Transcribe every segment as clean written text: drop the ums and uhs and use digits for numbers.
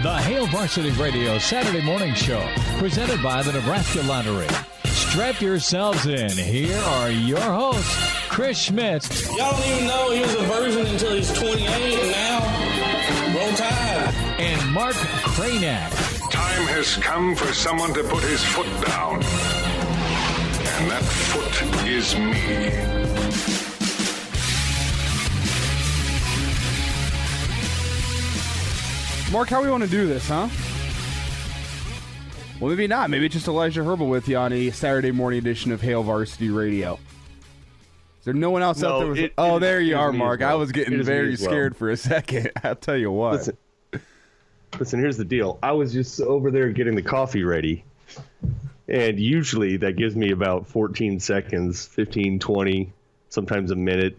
The Hail Varsity Radio Saturday Morning Show, presented by the Nebraska Lottery. Strap yourselves in. Here are your hosts, Chris Schmidt. Y'all don't even know he was a virgin until he's 28, and now, roll tide. And Mark Cranack. Time has come for someone to put his foot down. And that foot is me. Mark, how we want to do this, huh? Well, maybe not. Maybe it's just Elijah Herbal with you on a Saturday morning edition of Hail Varsity Radio. Is there no one else out there? There you are, Mark. I was getting very scared for a second. I'll tell you what. Listen, here's the deal. I was just over there getting the coffee ready, and usually that gives me about 14 seconds, 15, 20, sometimes a minute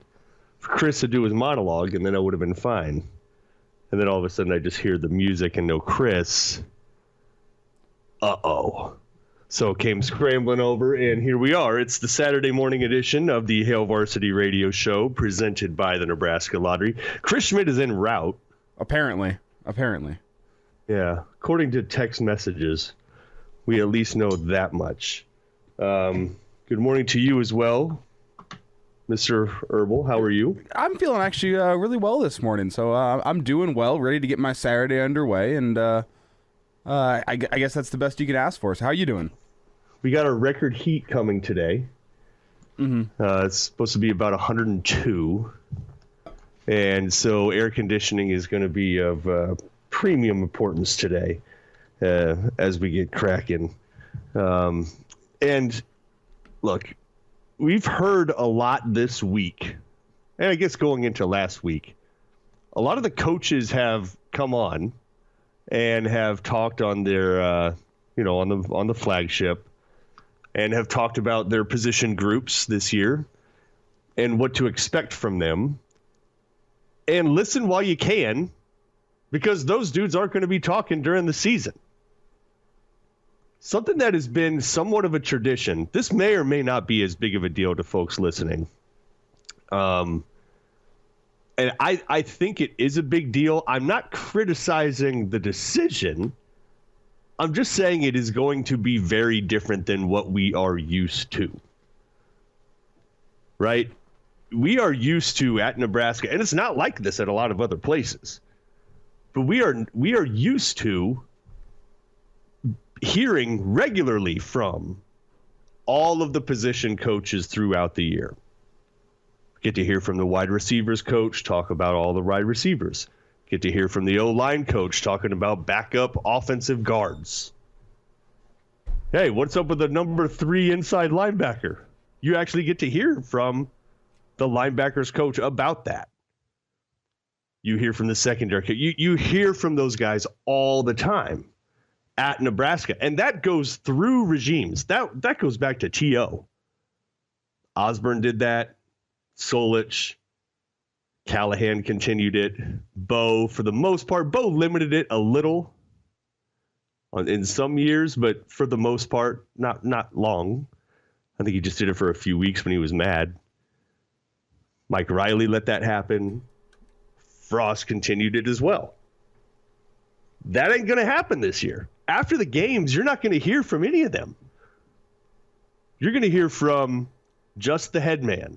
for Chris to do his monologue, and then I would have been fine. And then all of a sudden I just hear the music and no Chris. Uh-oh. So came scrambling over, and here we are. It's the Saturday morning edition of the Hail Varsity Radio Show, presented by the Nebraska Lottery. Chris Schmidt is en route. Apparently. Yeah. According to text messages, we at least know that much. Good morning to you as well, Mr. Herbal. How are you? I'm feeling actually really well this morning, so I'm doing well, ready to get my Saturday underway, and I guess that's the best you could ask for. So how are you doing? We got a record heat coming today. Mm-hmm. It's supposed to be about 102, and so air conditioning is going to be of premium importance today as we get cracking. And look, we've heard a lot this week, and I guess going into last week, a lot of the coaches have come on and have talked on their, on the flagship, and have talked about their position groups this year and what to expect from them. And listen while you can, because those dudes aren't going to be talking during the season. Something that has been somewhat of a tradition. This may or may not be as big of a deal to folks listening. And I think it is a big deal. I'm not criticizing the decision. I'm just saying it is going to be very different than what we are used to. Right? We are used to at Nebraska, and it's not like this at a lot of other places, but we are used to hearing regularly from all of the position coaches throughout the year. Get to hear from the wide receivers coach talk about all the wide receivers. Get to hear from the O-line coach talking about backup offensive guards. Hey, what's up with the number 3 inside linebacker? You actually get to hear from the linebackers coach about that. You hear from the secondary coach. You hear from those guys all the time at Nebraska. And that goes through regimes. That goes back to T.O. Osborne did that. Solich. Callahan continued it. Bo, for the most part, Bo limited it a little in some years, but for the most part, not long. I think he just did it for a few weeks when he was mad. Mike Riley let that happen. Frost continued it as well. That ain't going to happen this year. After the games, you're not going to hear from any of them. You're going to hear from just the head man.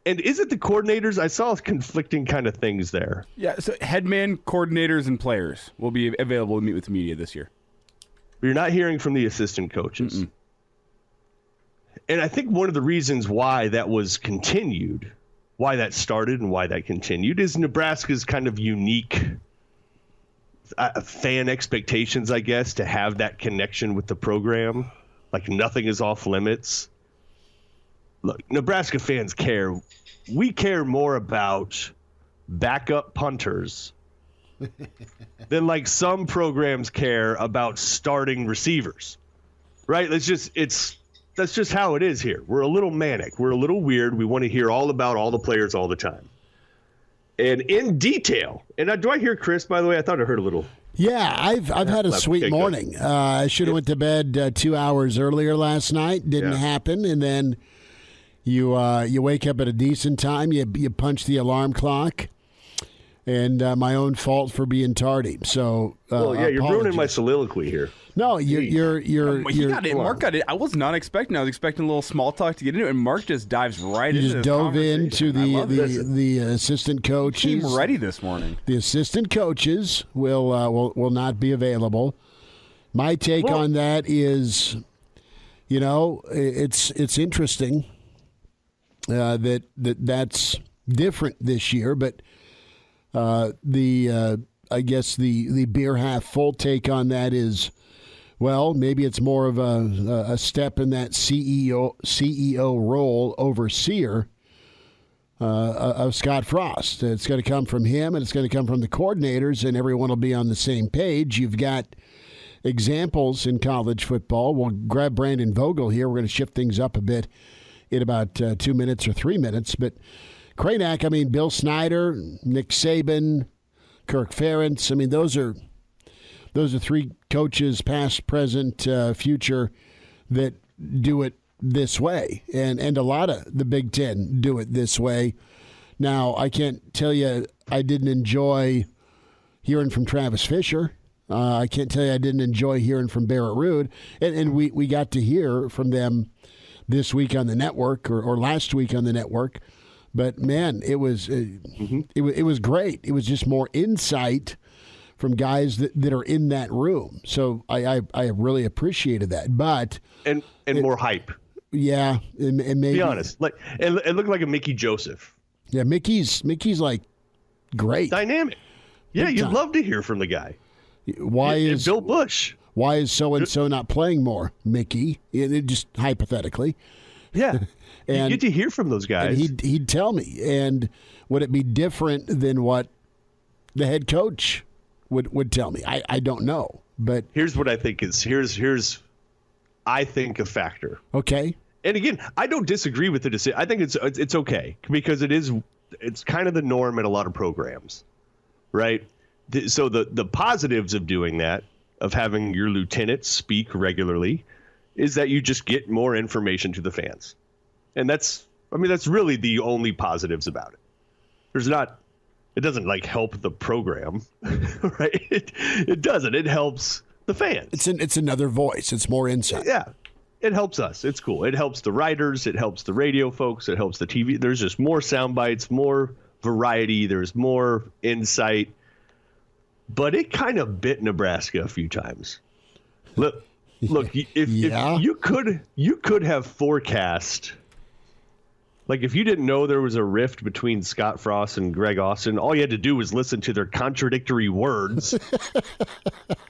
And is it the coordinators? I saw conflicting kind of things there. Yeah, so headman, coordinators, and players will be available to meet with the media this year. You're not hearing from the assistant coaches. Mm-mm. And I think one of the reasons why that was continued, why that started and why that continued, is Nebraska's kind of unique fan expectations, I guess, to have that connection with the program. Like nothing is off limits. Look, Nebraska fans care. We care more about backup punters than like some programs care about starting receivers, right? That's just how it is here. We're a little manic. We're a little weird. We want to hear all about all the players all the time. And in detail. And do I hear Chris, by the way? I thought I heard a little. Yeah, I've had a sweet morning. I should have went to bed 2 hours earlier last night. Didn't happen. And then you wake up at a decent time. You punch the alarm clock. and my own fault for being tardy. So, you're ruining my soliloquy here. No, you're. You got it. Mark got it. I was not expecting. I was expecting a little small talk to get into it, and Mark just dives right into this. Dove into the assistant coaches. Team ready this morning. The assistant coaches will not be available. My take on that is, it's interesting that's different this year, but I guess the beer half full take on that is, well, maybe it's more of a step in that CEO role, overseer of Scott Frost. It's going to come from him, and it's going to come from the coordinators, and everyone will be on the same page. You've got examples in college football. We'll grab Brandon Vogel here. We're going to shift things up a bit in about 2 minutes or 3 minutes. But Cranack, Bill Snyder, Nick Saban, Kirk Ferentz, those are three coaches, past, present, future, that do it this way. And a lot of the Big Ten do it this way. Now, I can't tell you I didn't enjoy hearing from Travis Fisher. I can't tell you I didn't enjoy hearing from Barrett Ruud. And we got to hear from them this week on the network or last week on the network. But, man, it was it was great. It was just more insight from guys that are in that room. So I really appreciated that. But and more hype. Yeah, and maybe, be honest. Like it looked like a Mickey Joseph. Yeah, Mickey's like great. Dynamic. Yeah, you'd love to hear from the guy. Why is Bill Bush? Why is so and so not playing more, Mickey? Just hypothetically. Yeah. And you get to hear from those guys. And he'd tell me. And would it be different than what the head coach would tell me? I don't know. But here's what I think is here's I think a factor. Okay. And again, I don't disagree with the decision. I think it's okay because it's kind of the norm in a lot of programs, right? So the positives of doing that, of having your lieutenants speak regularly, is that you just get more information to the fans. And that's really the only positives about it. It doesn't help the program, right? It doesn't. It helps the fans. It's another voice. It's more insight. Yeah. It helps us. It's cool. It helps the writers. It helps the radio folks. It helps the TV. There's just more sound bites, more variety. There's more insight. But it kind of bit Nebraska a few times. Look, if you could have forecast, if you didn't know there was a rift between Scott Frost and Greg Austin, all you had to do was listen to their contradictory words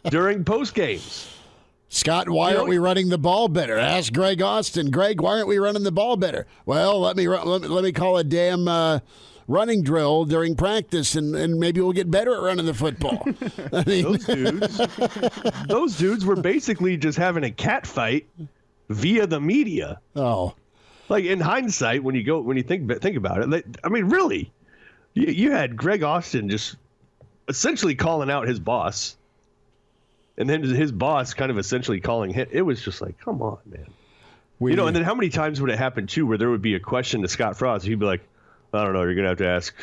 during post games. Scott, why aren't we running the ball better? Ask Greg Austin. Greg, why aren't we running the ball better? Well, let me call a damn running drill during practice, and maybe we'll get better at running the football. Those dudes were basically just having a cat fight via the media. Oh, in hindsight, when you think about it, really, you had Greg Austin just essentially calling out his boss, and then his boss kind of essentially calling him. It was just come on, man. And then how many times would it happen too, where there would be a question to Scott Frost, he'd be like, I don't know, you're going to have to ask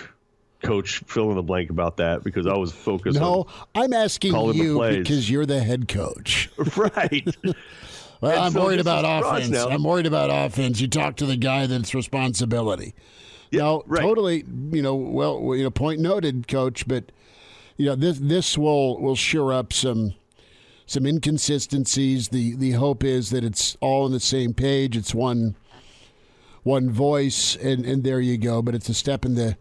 Coach fill in the blank about that because I was focused on. No, I'm asking you because you're the head coach. Right. Well, I'm worried about offense. I'm worried about offense. You talk to the guy that's responsibility. Yeah, no, right. Totally, point noted, Coach, but this will sure up some inconsistencies. The hope is that it's all on the same page. It's one voice, and there you go. But it's a step in the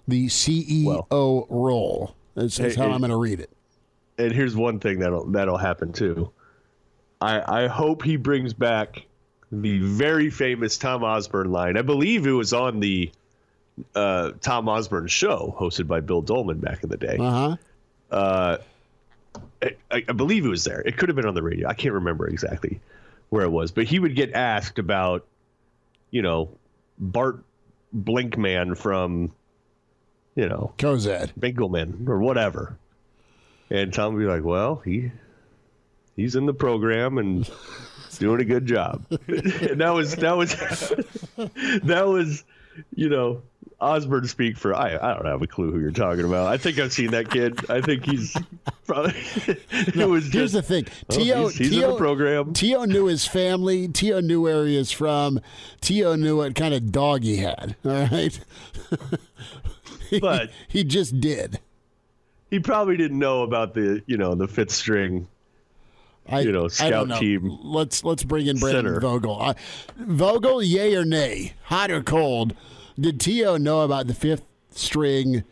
CEO role. That's how I'm going to read it. And here's one thing that'll happen too. I hope he brings back the very famous Tom Osborne line. I believe it was on the Tom Osborne show hosted by Bill Dolman back in the day. Uh-huh. I believe it was there. It could have been on the radio. I can't remember exactly where it was, but he would get asked about, Bart Blinkman from, Cozad, Binkelman or whatever. And Tom would be like, well, he's in the program and doing a good job. And that was Osborne speak for I don't have a clue who you're talking about. I think I've seen that kid. I think he's probably. Here's the thing. He's in the program. Tio knew his family. Tio knew where he is from. Tio knew what kind of dog he had. All right, but he just did. He probably didn't know about the fifth string. Scout team. Let's bring in Brandon center. Vogel. Vogel, yay or nay, hot or cold? Did Tio know about the fifth string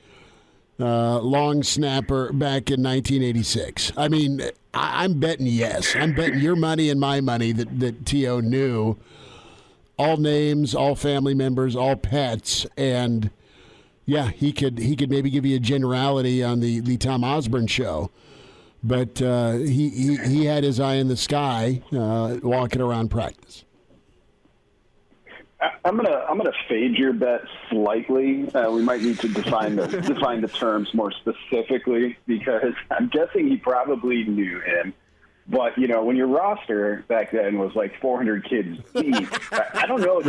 long snapper back in 1986? I mean, I'm betting yes. I'm betting your money and my money that Tio knew all names, all family members, all pets, and yeah, he could maybe give you a generality on the Tom Osborne show. But he had his eye in the sky walking around practice. I'm gonna fade your bet slightly. We might need to define the terms more specifically, because I'm guessing he probably knew him. But when your roster back then was like 400 kids deep, I don't know if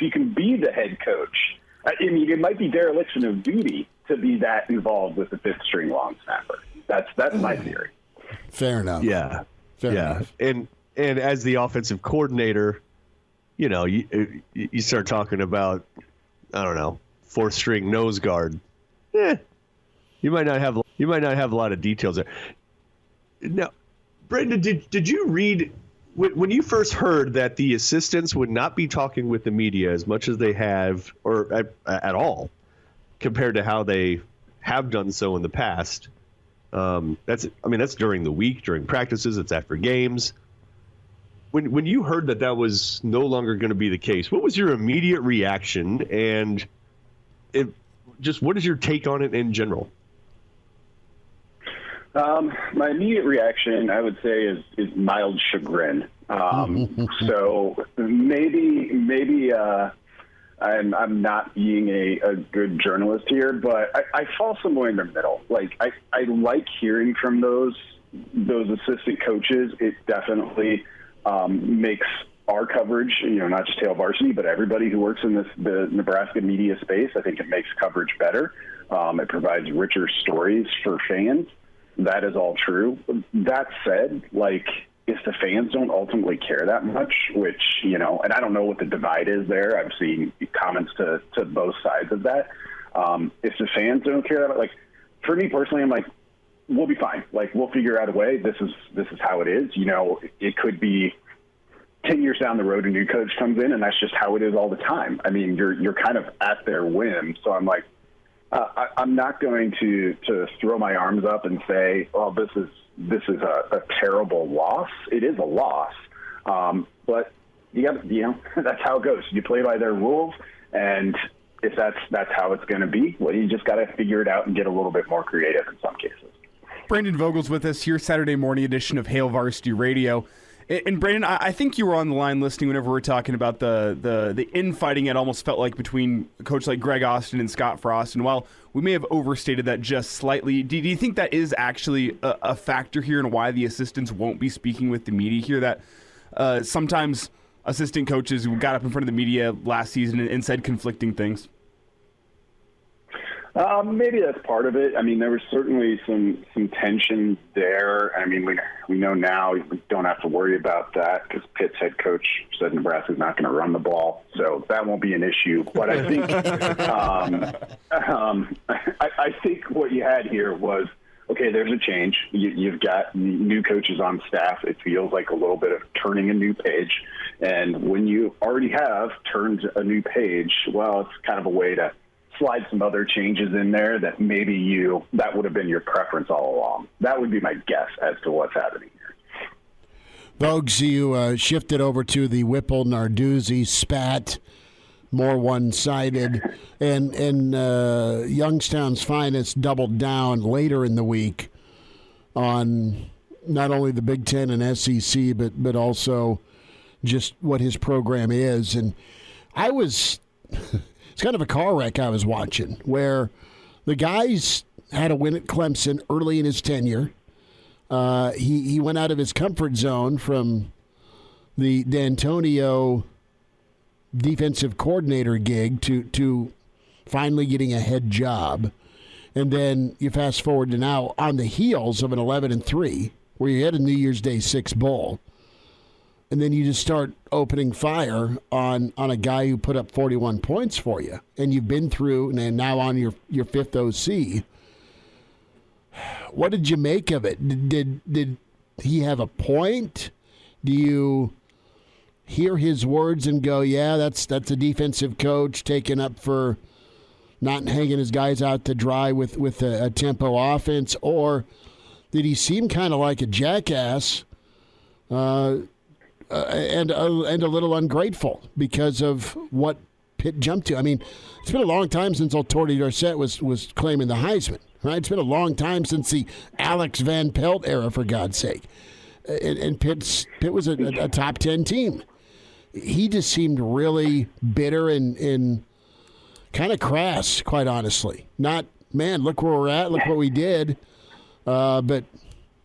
you can be the head coach. I mean, it might be dereliction of duty to be that involved with the fifth string long snapper. That's my theory. Fair enough. Yeah. Fair enough. And as the offensive coordinator, you start talking about, I don't know, fourth string nose guard. You might not have a lot of details there. Now, Brendan, did you read when you first heard that the assistants would not be talking with the media as much as they have, or at all, compared to how they have done so in the past? That's during the week, during practices, it's after games. When you heard that was no longer going to be the case, what was your immediate reaction, and what is your take on it in general? My immediate reaction, I would say, is mild chagrin. So maybe I'm not being a good journalist here, but I fall somewhere in the middle. Like I like hearing from those assistant coaches. It definitely makes our coverage, not just Hail Varsity, but everybody who works in the Nebraska media space. I think it makes coverage better. It provides richer stories for fans. That is all true. That said, if the fans don't ultimately care that much, which, and I don't know what the divide is there. I've seen comments to both sides of that. If the fans don't care that much, for me personally, I'm like, we'll be fine. We'll figure out a way. This is how it is. It could be 10 years down the road, a new coach comes in, and that's just how it is all the time. I mean, you're kind of at their whim. So I'm like, I'm not going to throw my arms up and say, "Well, this is a terrible loss." It is a loss, but that's how it goes. You play by their rules, and if that's how it's going to be, well, you just got to figure it out and get a little bit more creative in some cases. Brandon Vogel's with us here, Saturday morning edition of Hail Varsity Radio. And Brandon, I think you were on the line listening whenever we were talking about the infighting it almost felt like between a coach like Greg Austin and Scott Frost. And while we may have overstated that just slightly, do you think that is actually a factor here in why the assistants won't be speaking with the media here? That sometimes assistant coaches got up in front of the media last season and said conflicting things? Maybe that's part of it. I mean, there was certainly some tension there. I mean, we know now we don't have to worry about that because Pitt's head coach said Nebraska's not going to run the ball, so that won't be an issue. But I think I think what you had here was, okay, there's a change. You've got new coaches on staff. It feels like a little bit of turning a new page. And when you already have turned a new page, well, it's kind of a way to slide some other changes in there that maybe that would have been your preference all along. That would be my guess as to what's happening here. Vogues, you shifted over to the Whipple Narduzzi spat, more one-sided, and Youngstown's finest doubled down later in the week on not only the Big Ten and SEC, but also just what his program is. And I was... It's kind of a car wreck I was watching where the guys had a win at Clemson early in his tenure. He went out of his comfort zone from the D'Antonio defensive coordinator gig to finally getting a head job. And then you fast forward to now on the heels of an 11-3, where you had a New Year's Day 6 bowl. And then you just start opening fire on a guy who put up 41 points for you. And you've been through, and now on your fifth OC. What did you make of it? Did he have a point? Do you hear his words and go, yeah, that's a defensive coach taking up for not hanging his guys out to dry with a tempo offense? Or did he seem kind of like a jackass and a little ungrateful because of what Pitt jumped to? I mean, it's been a long time since old Torty Dorsett was claiming the Heisman, right? It's been a long time since the Alex Van Pelt era, for God's sake. And Pitt was a top 10 team. He just seemed really bitter and kind of crass, quite honestly. Not, man, look where we're at, look what we did. But,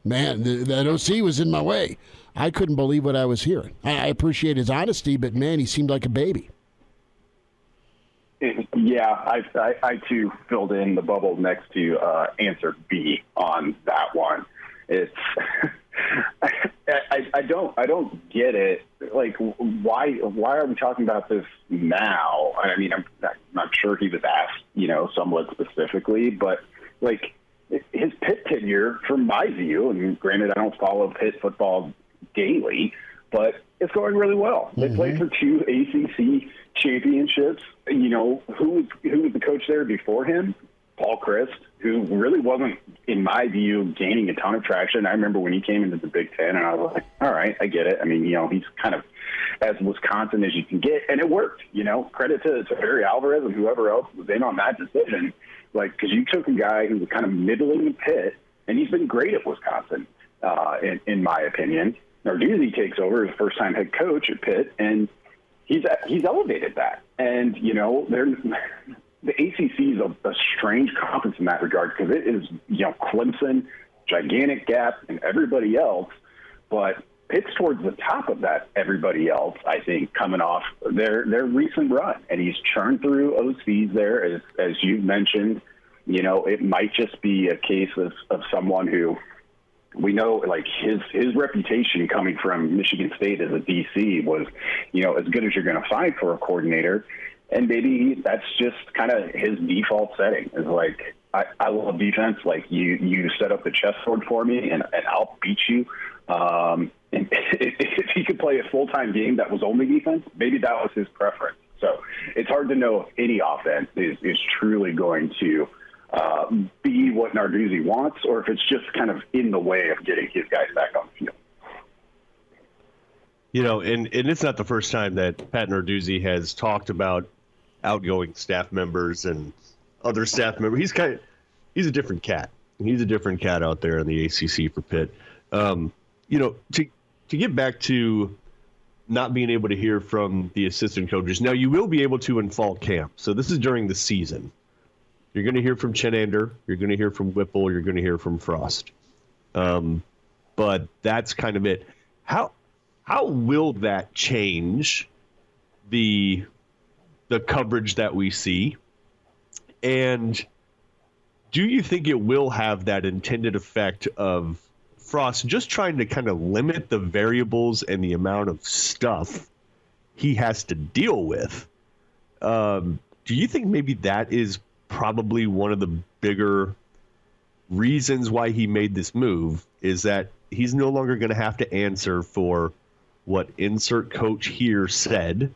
man, that OC was in my way. I couldn't believe what I was hearing. I appreciate his honesty, but, man, he seemed like a baby. Yeah, I too filled in the bubble next to answer B on that one. It's I don't get it. Like, why are we talking about this now? I mean, I'm not sure he was asked, somewhat specifically, but like his Pitt tenure, from my view, and granted, I don't follow Pitt football daily, but it's going really well. They played for 2 ACC championships. Who was the coach there before him? Paul Christ, who really wasn't, in my view, gaining a ton of traction. I remember when he came into the Big Ten, and I was like, all right, I get it. I mean, he's kind of as Wisconsin as you can get, and it worked. Credit to Barry Alvarez and whoever else was in on that decision. Like, because you took a guy who was kind of middling in Pitt, and he's been great at Wisconsin, in my opinion. Narduzzi takes over as first-time head coach at Pitt, and he's elevated that. And, the ACC is a strange conference in that regard because it is, Clemson, gigantic gap, and everybody else. But Pitt's towards the top of that everybody else, I think, coming off their recent run. And he's churned through OCs there, as you mentioned. It might just be a case of someone who we know, like, his reputation coming from Michigan State as a DC was, as good as you're going to find for a coordinator. And maybe that's just kind of his default setting. Is like, I love defense. Like, you set up the chessboard for me, and I'll beat you. And if he could play a full-time game that was only defense, maybe that was his preference. So it's hard to know if any offense is truly going to be what Narduzzi wants, or if it's just kind of in the way of getting his guys back on the field. And it's not the first time that Pat Narduzzi has talked about outgoing staff members and other staff members. He's a different cat. He's a different cat out there in the ACC for Pitt. To get back to not being able to hear from the assistant coaches. Now, you will be able to in fall camp. So this is during the season. You're going to hear from Chenander. You're going to hear from Whipple. You're going to hear from Frost. But that's kind of it. How will that change the coverage that we see? And do you think it will have that intended effect of Frost just trying to kind of limit the variables and the amount of stuff he has to deal with? Do you think maybe that is probably one of the bigger reasons why he made this move, is that he's no longer going to have to answer for what insert coach here said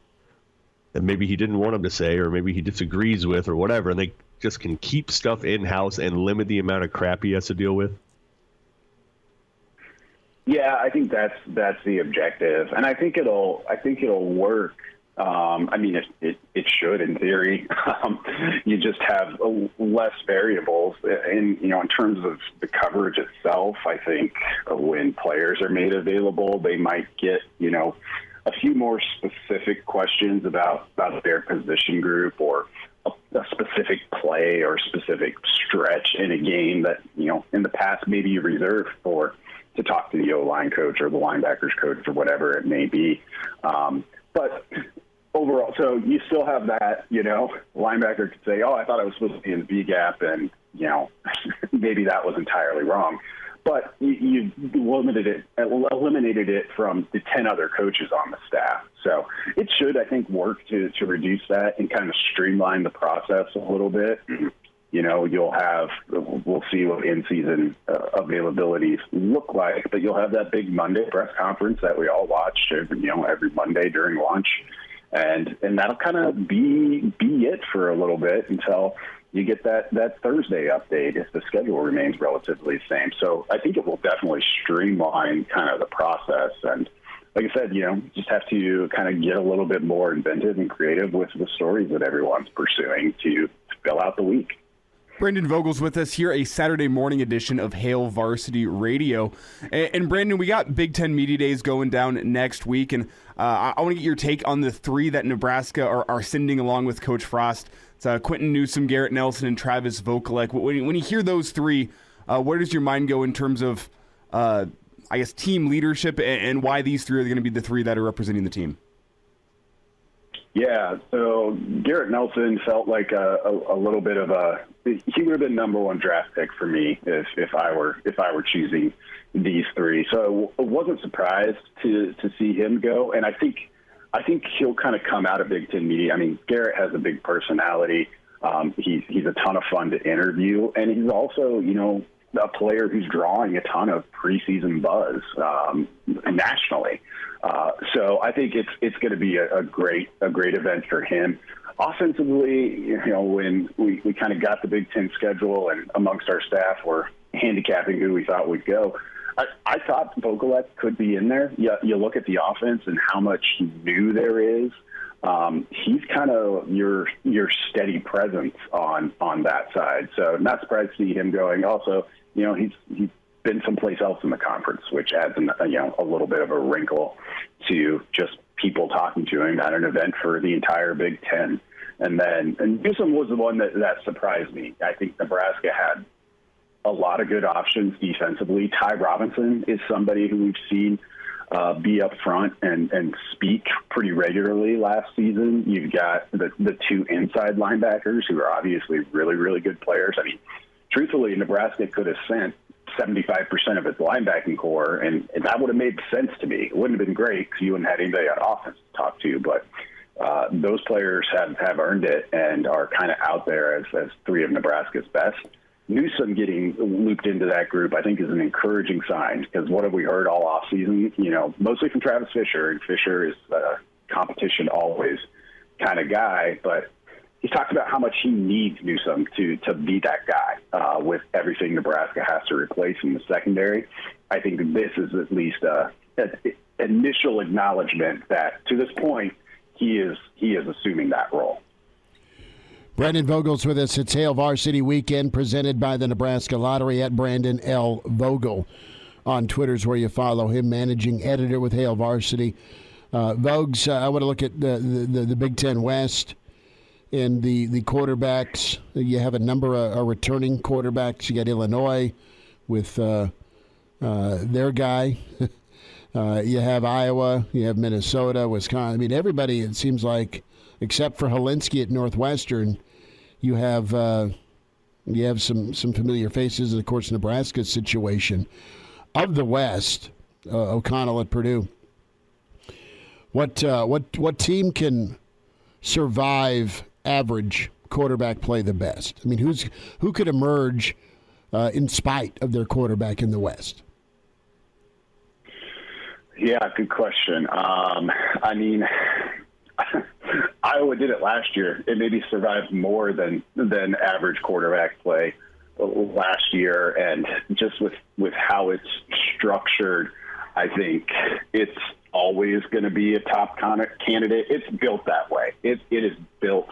that maybe he didn't want him to say, or maybe he disagrees with, or whatever, and they just can keep stuff in-house and limit the amount of crap he has to deal with? Yeah, I think that's the objective, and I think it'll work. I mean, it should in theory. You just have less variables, and in terms of the coverage itself, I think when players are made available, they might get a few more specific questions about their position group, or a specific play or specific stretch in a game that in the past maybe you reserved to talk to the O-line coach or the linebackers coach or whatever it may be. But overall, so you still have that, linebacker could say, I thought I was supposed to be in the B gap, and, maybe that was entirely wrong. But you eliminated it from the 10 other coaches on the staff. So it should, I think, work to reduce that and kind of streamline the process a little bit. We'll see what in-season availabilities look like, but you'll have that big Monday press conference that we all watch, every Monday during lunch. And that'll kind of be it for a little bit until you get that Thursday update if the schedule remains relatively the same. So I think it will definitely streamline kind of the process. And like I said, just have to kind of get a little bit more inventive and creative with the stories that everyone's pursuing to fill out the week. Brandon Vogel's with us here, a Saturday morning edition of Hail Varsity Radio. And Brandon, we got Big Ten Media Days going down next week, and I want to get your take on the three that Nebraska are sending along with Coach Frost. It's Quentin Newsome, Garrett Nelson, and Travis Vokalek. When you hear those three, where does your mind go in terms of, team leadership and why these three are going to be the three that are representing the team? Yeah, so Garrett Nelson felt like a little bit of he would have been number one draft pick for me if I were choosing these three. So I wasn't surprised to see him go, and I think he'll kind of come out of Big Ten media. I mean, Garrett has a big personality. He's a ton of fun to interview, and he's also a player who's drawing a ton of preseason buzz nationally. So I think it's going to be a great event for him. Offensively, when we kind of got the Big Ten schedule and amongst our staff we're handicapping who we thought would go, I thought Vogelek could be in there. You look at the offense and how much new there is. He's kind of your steady presence on that side. So not surprised to see him going. Also, he's been someplace else in the conference, which adds a little bit of a wrinkle to just people talking to him at an event for the entire Big Ten. And Newsome was the one that surprised me. I think Nebraska had a lot of good options defensively. Ty Robinson is somebody who we've seen be up front and speak pretty regularly last season. You've got the two inside linebackers who are obviously really, really good players. I mean, truthfully, Nebraska could have sent 75% of its linebacking core, and that would have made sense to me. It wouldn't have been great because you wouldn't have anybody on offense to talk to, but those players have earned it and are kind of out there as three of Nebraska's best. Newsome getting looped into that group, I think, is an encouraging sign because what have we heard all offseason? Mostly from Travis Fisher, and Fisher is a competition always kind of guy, but he's talked about how much he needs Newsome to be that guy with everything Nebraska has to replace in the secondary. I think this is at least an initial acknowledgement that to this point he is assuming that role. Brandon Vogel's with us. It's Hail Varsity Weekend presented by the Nebraska Lottery at Brandon L. Vogel. On Twitter's where you follow him, managing editor with Hail Varsity. Vogues, I want to look at the Big Ten West and the quarterbacks. You have a number of returning quarterbacks. You got Illinois with their guy. You have Iowa. You have Minnesota, Wisconsin. I mean, everybody, it seems like, except for Helinski at Northwestern, you have some familiar faces, and of course Nebraska's situation. Of the West, O'Connell at Purdue. What team can survive average quarterback play the best? I mean, who could emerge in spite of their quarterback in the West? Yeah, good question. I mean, Iowa did it last year. It maybe survived more than average quarterback play last year, and just with how it's structured, I think it's always going to be a top candidate. It's built that way. It is built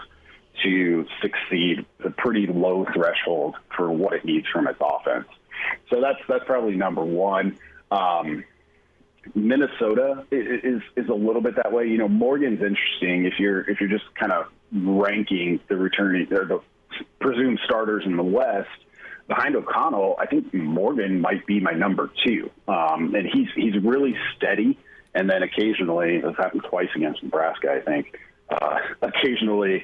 to succeed a pretty low threshold for what it needs from its offense. So that's probably number one. Minnesota is a little bit that way. Morgan's interesting if you're just kind of ranking the returning or the presumed starters in the West. Behind O'Connell, I think Morgan might be my number two. And he's really steady. And then occasionally, it's happened twice against Nebraska, I think, occasionally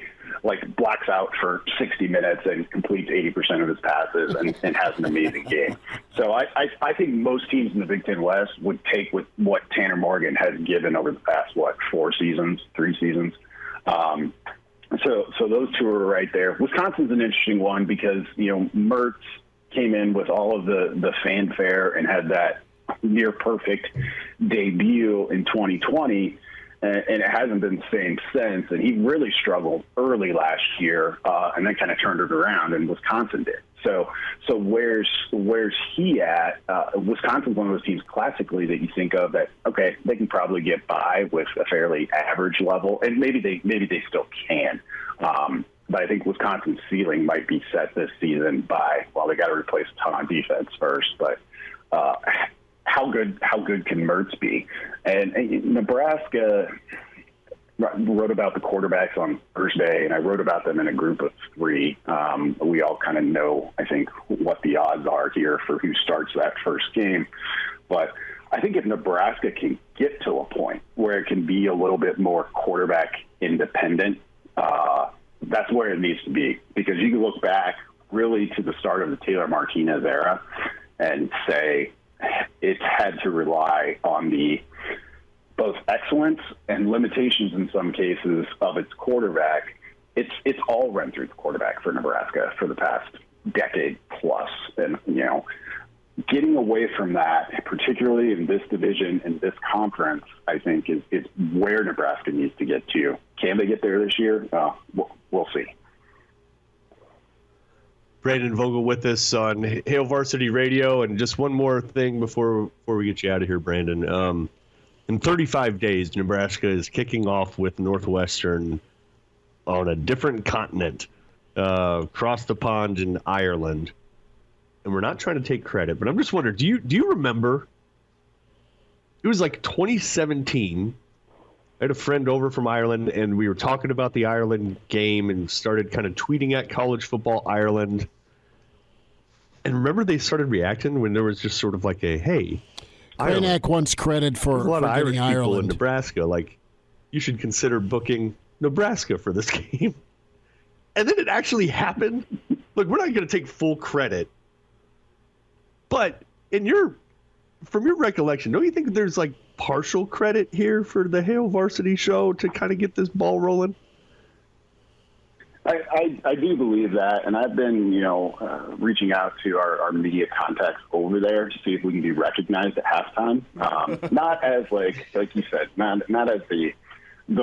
blacks out for 60 minutes and completes 80% of his passes and has an amazing game. So I think most teams in the Big Ten West would take with what Tanner Morgan has given over the past, 3 seasons. So those two are right there. Wisconsin's an interesting one because, Mertz came in with all of the fanfare and had that near perfect debut in 2020. And it hasn't been the same since. And he really struggled early last year, and then kind of turned it around, and Wisconsin did. So where's he at? Wisconsin's one of those teams classically that you think of that, okay, they can probably get by with a fairly average level, and maybe they still can. But I think Wisconsin's ceiling might be set this season by, they got to replace a ton on defense first, but how good can Mertz be? And Nebraska wrote about the quarterbacks on Thursday, and I wrote about them in a group of 3. We all kind of know, I think, what the odds are here for who starts that first game. But I think if Nebraska can get to a point where it can be a little bit more quarterback independent, that's where it needs to be. Because you can look back really to the start of the Taylor Martinez era and say, it's had to rely on the both excellence and limitations in some cases of its quarterback. It's all run through the quarterback for Nebraska for the past decade plus. And, getting away from that, particularly in this division, in this conference, I think is where Nebraska needs to get to. Can they get there this year? We'll see. Brandon Vogel with us on Hail Varsity Radio. And just one more thing before we get you out of here, Brandon. In 35 days, Nebraska is kicking off with Northwestern on a different continent, across the pond in Ireland. And we're not trying to take credit, but I'm just wondering, do you remember? It was 2017. I had a friend over from Ireland, and we were talking about the Ireland game and started kind of tweeting at College Football Ireland. And remember they started reacting when there was just sort of hey, Brainiac wants credit for a lot of Irish people Ireland in Nebraska. You should consider booking Nebraska for this game. And then it actually happened. Look, we're not going to take full credit. But from your recollection, don't you think there's partial credit here for the Hail Varsity show to kind of get this ball rolling? I do believe that, and I've been, reaching out to our media contacts over there to see if we can be recognized at halftime. Not as like you said, not as the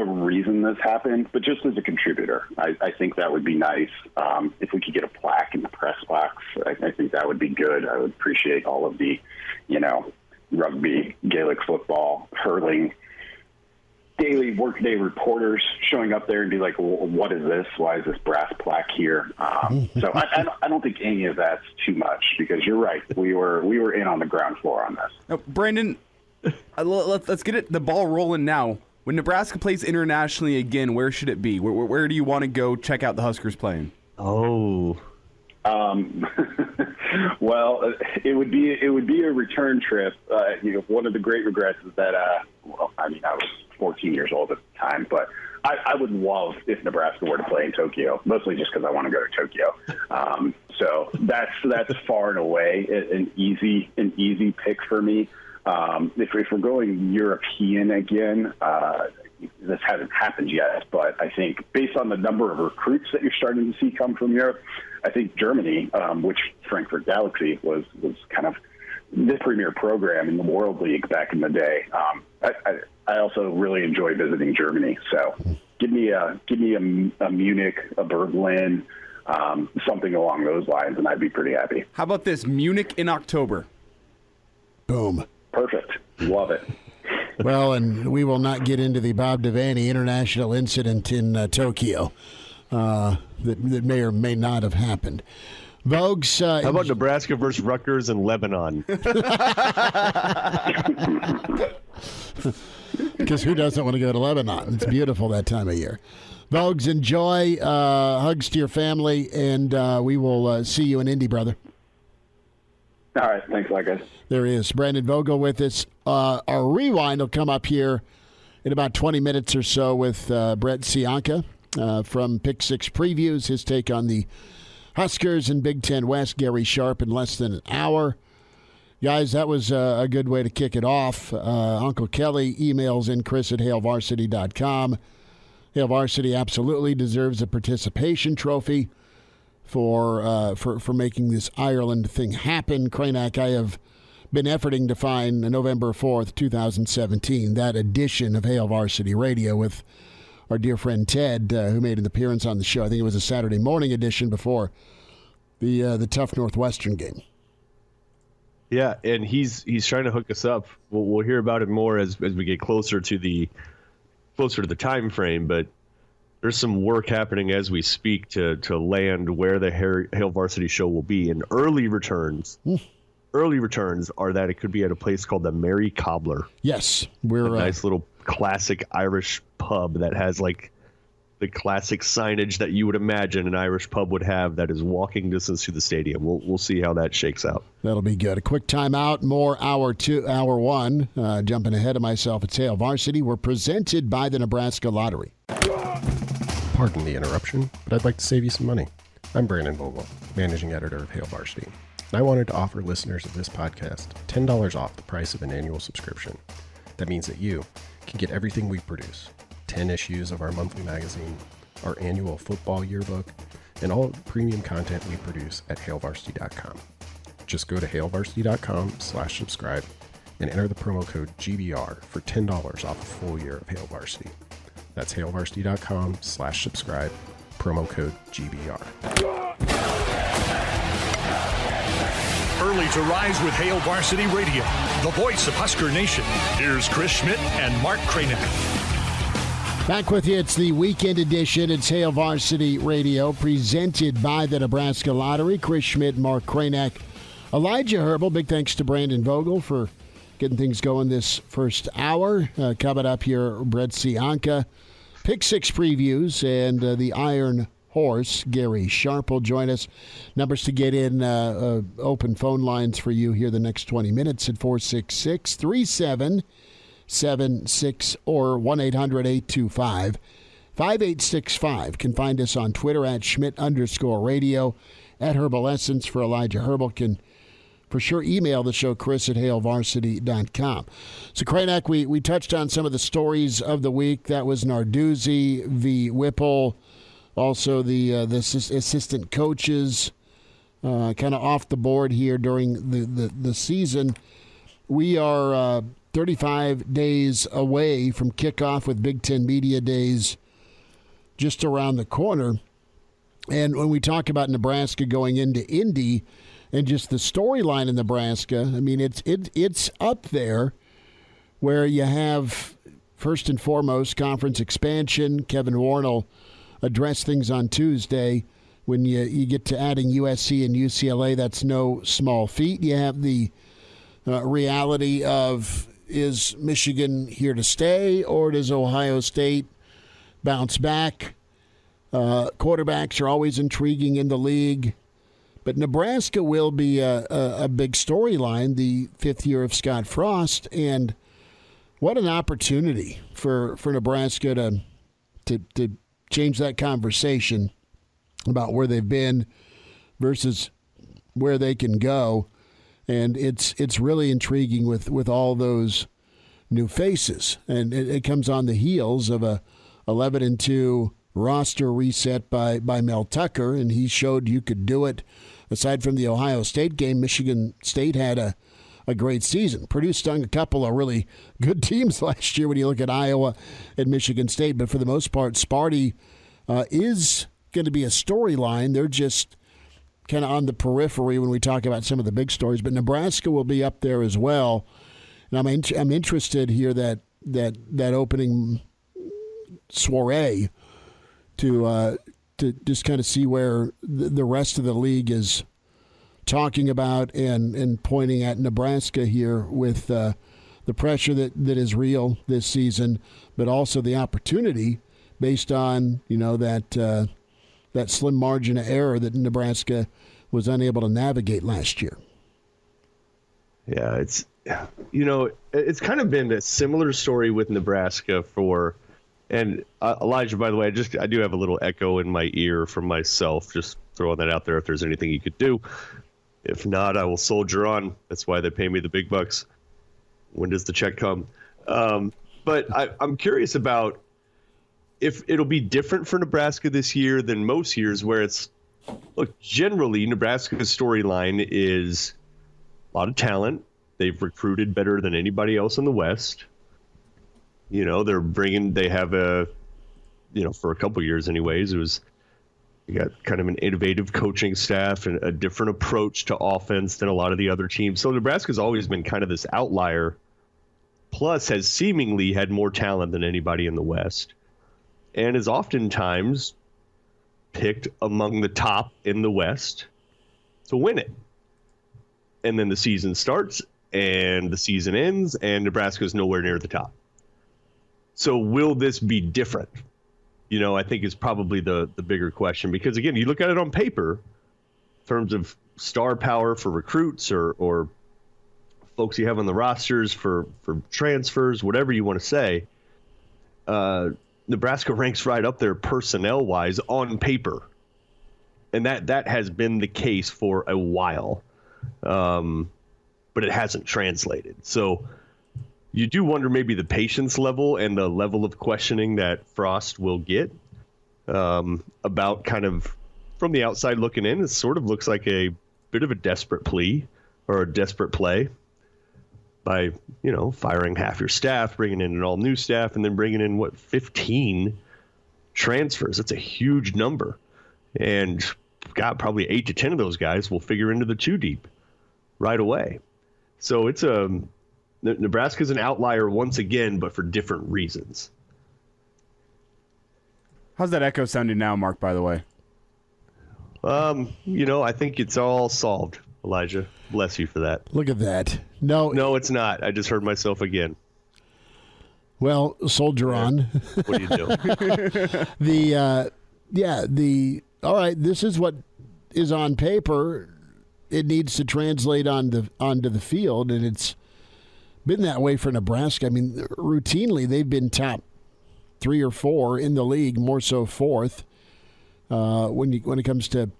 reason this happened, but just as a contributor. I think that would be nice. If we could get a plaque in the press box, I think that would be good. I would appreciate all of the, rugby, Gaelic football, hurling, daily workday reporters showing up there and be like, well, what is this? Why is this brass plaque here? So I don't think any of that's too much, because you're right. We were in on the ground floor on this. Now, Brandon, let's get the ball rolling now. When Nebraska plays internationally again, where should it be? Where do you want to go check out the Huskers playing? Oh. Well, it would be a return trip. One of the great regrets is that I was 14 years old at the time, but I would love if Nebraska were to play in Tokyo, mostly just because I want to go to Tokyo. So that's far and away an easy pick for me. If we're going European again, this hasn't happened yet, but I think based on the number of recruits that you're starting to see come from Europe, I think Germany, which Frankfurt Galaxy was kind of the premier program in the World League back in the day. I also really enjoy visiting Germany. So give me a Munich, a Berlin, something along those lines, and I'd be pretty happy. How about this, Munich in October? Boom. Perfect. Love it. Well, and we will not get into the Bob Devaney international incident in Tokyo that may or may not have happened. Vogues. How about Nebraska versus Rutgers and Lebanon? Because who doesn't want to go to Lebanon? It's beautiful that time of year. Vogues, enjoy. Hugs to your family, and we will see you in Indy, brother. All right. Thanks a lot, guys. There is Brandon Vogel with us. Our rewind will come up here in about 20 minutes or so with Brett Ciancia from Pick Six Previews, his take on the Huskers in Big Ten West. Gary Sharp in less than an hour. Guys, that was a good way to kick it off. Uncle Kelly emails in Chris at hailvarsity.com. Hail Varsity absolutely deserves a participation trophy for making this Ireland thing happen. Cranack, I have been efforting to find November 4th, 2017, that edition of Hail Varsity Radio with our dear friend Ted, who made an appearance on the show. I think it was a Saturday morning edition before the tough Northwestern game. Yeah, and he's trying to hook us up. We'll hear about it more as we get closer to the time frame, but there's some work happening as we speak to land where the Hail Varsity show will be. And early returns are that it could be at a place called the Mary Cobbler. Yes, we're a nice little classic Irish pub that has like the classic signage that you would imagine an Irish pub would have that is walking distance to the stadium. We'll see how that shakes out. That'll be good. A quick timeout, more hour one. Jumping ahead of myself, it's Hail Varsity. We're presented by the Nebraska Lottery. Pardon the interruption, but I'd like to save you some money. I'm Brandon Vogel, managing editor of Hail Varsity, and I wanted to offer listeners of this podcast $10 off the price of an annual subscription. That means that you can get everything we produce, 10 issues of our monthly magazine, our annual football yearbook, and all the premium content we produce at hailvarsity.com. Just go to hailvarsity.com/subscribe and enter the promo code GBR for $10 off a full year of Hail Varsity. That's hailvarsity.com/subscribe, promo code GBR. Early to rise with Hail Varsity Radio, the voice of Husker Nation. Here's Chris Schmidt and Mark Cranack. Back with you. It's the weekend edition. It's Hail Varsity Radio, presented by the Nebraska Lottery. Chris Schmidt, Mark Cranack, Elijah Herbal. Big thanks to Brandon Vogel for getting things going this first hour. Coming up here, Brett Ciancia, Pick Six Previews, and the Iron Horse, Gary Sharp, will join us. Numbers to get in, open phone lines for you here the next 20 minutes at 466-3776 or 1-800-825-5865. Can find us on Twitter at Schmidt_radio, at Herbal Essence for Elijah Herbal. Can for sure email the show, Chris at hailvarsity.com. So, Cranack, we touched on some of the stories of the week. That was Narduzzi v. Whipple. Also, the assistant coaches kind of off the board here during the season. We are 35 days away from kickoff with Big Ten Media Days just around the corner. And when we talk about Nebraska going into Indy and just the storyline in Nebraska, I mean, it's up there where you have, first and foremost, conference expansion. Kevin Warren will address things on Tuesday. When you get to adding USC and UCLA, that's no small feat. You have the reality of, is Michigan here to stay, or does Ohio State bounce back? Quarterbacks are always intriguing in the league. But Nebraska will be a big storyline, the fifth year of Scott Frost, and what an opportunity for Nebraska to change that conversation about where they've been versus where they can go. And it's really intriguing with all those new faces. And it comes on the heels of a 11-2 roster reset by Mel Tucker, and he showed you could do it. Aside from the Ohio State game, Michigan State had a great season. Purdue stung a couple of really good teams last year when you look at Iowa and Michigan State. But for the most part, Sparty is going to be a storyline. They're just kind of on the periphery when we talk about some of the big stories. But Nebraska will be up there as well. And I'm interested here that opening soiree to just kind of see where the rest of the league is talking about and pointing at Nebraska here with the pressure that is real this season, but also the opportunity based on that slim margin of error that Nebraska was unable to navigate last year. Yeah, it's kind of been a similar story with Nebraska and Elijah, by the way, I do have a little echo in my ear from myself. Just throwing that out there if there's anything you could do. If not, I will soldier on. That's why they pay me the big bucks. When does the check come? But I'm curious about if it'll be different for Nebraska this year than most years, where generally Nebraska's storyline is a lot of talent. They've recruited better than anybody else in the West. They have for a couple years anyways, you got kind of an innovative coaching staff and a different approach to offense than a lot of the other teams. So Nebraska's always been kind of this outlier, plus has seemingly had more talent than anybody in the West, and is oftentimes picked among the top in the West to win it. And then the season starts and the season ends and Nebraska's nowhere near the top. So will this be different? I think is probably the bigger question, because again, you look at it on paper in terms of star power for recruits or folks you have on the rosters for transfers, whatever you want to say. Nebraska ranks right up there personnel wise on paper. And that has been the case for a while. But it hasn't translated. So you do wonder maybe the patience level and the level of questioning that Frost will get about kind of from the outside looking in. It sort of looks like a bit of a desperate plea or a desperate play by, firing half your staff, bringing in an all new staff, and then bringing in 15 transfers. That's a huge number. And probably 8 to 10 of those guys will figure into the 2 deep right away. So it's Nebraska's an outlier once again, but for different reasons. How's that echo sounding now, Mark, by the way? I think it's all solved, Elijah. Bless you for that. Look at that. No, it's not. I just heard myself again. Well, soldier on. What are you doing? All right, this is what is on paper. It needs to translate onto the field, and it's been that way for Nebraska. I mean, routinely they've been top 3 or 4 in the league, more so 4th when it comes to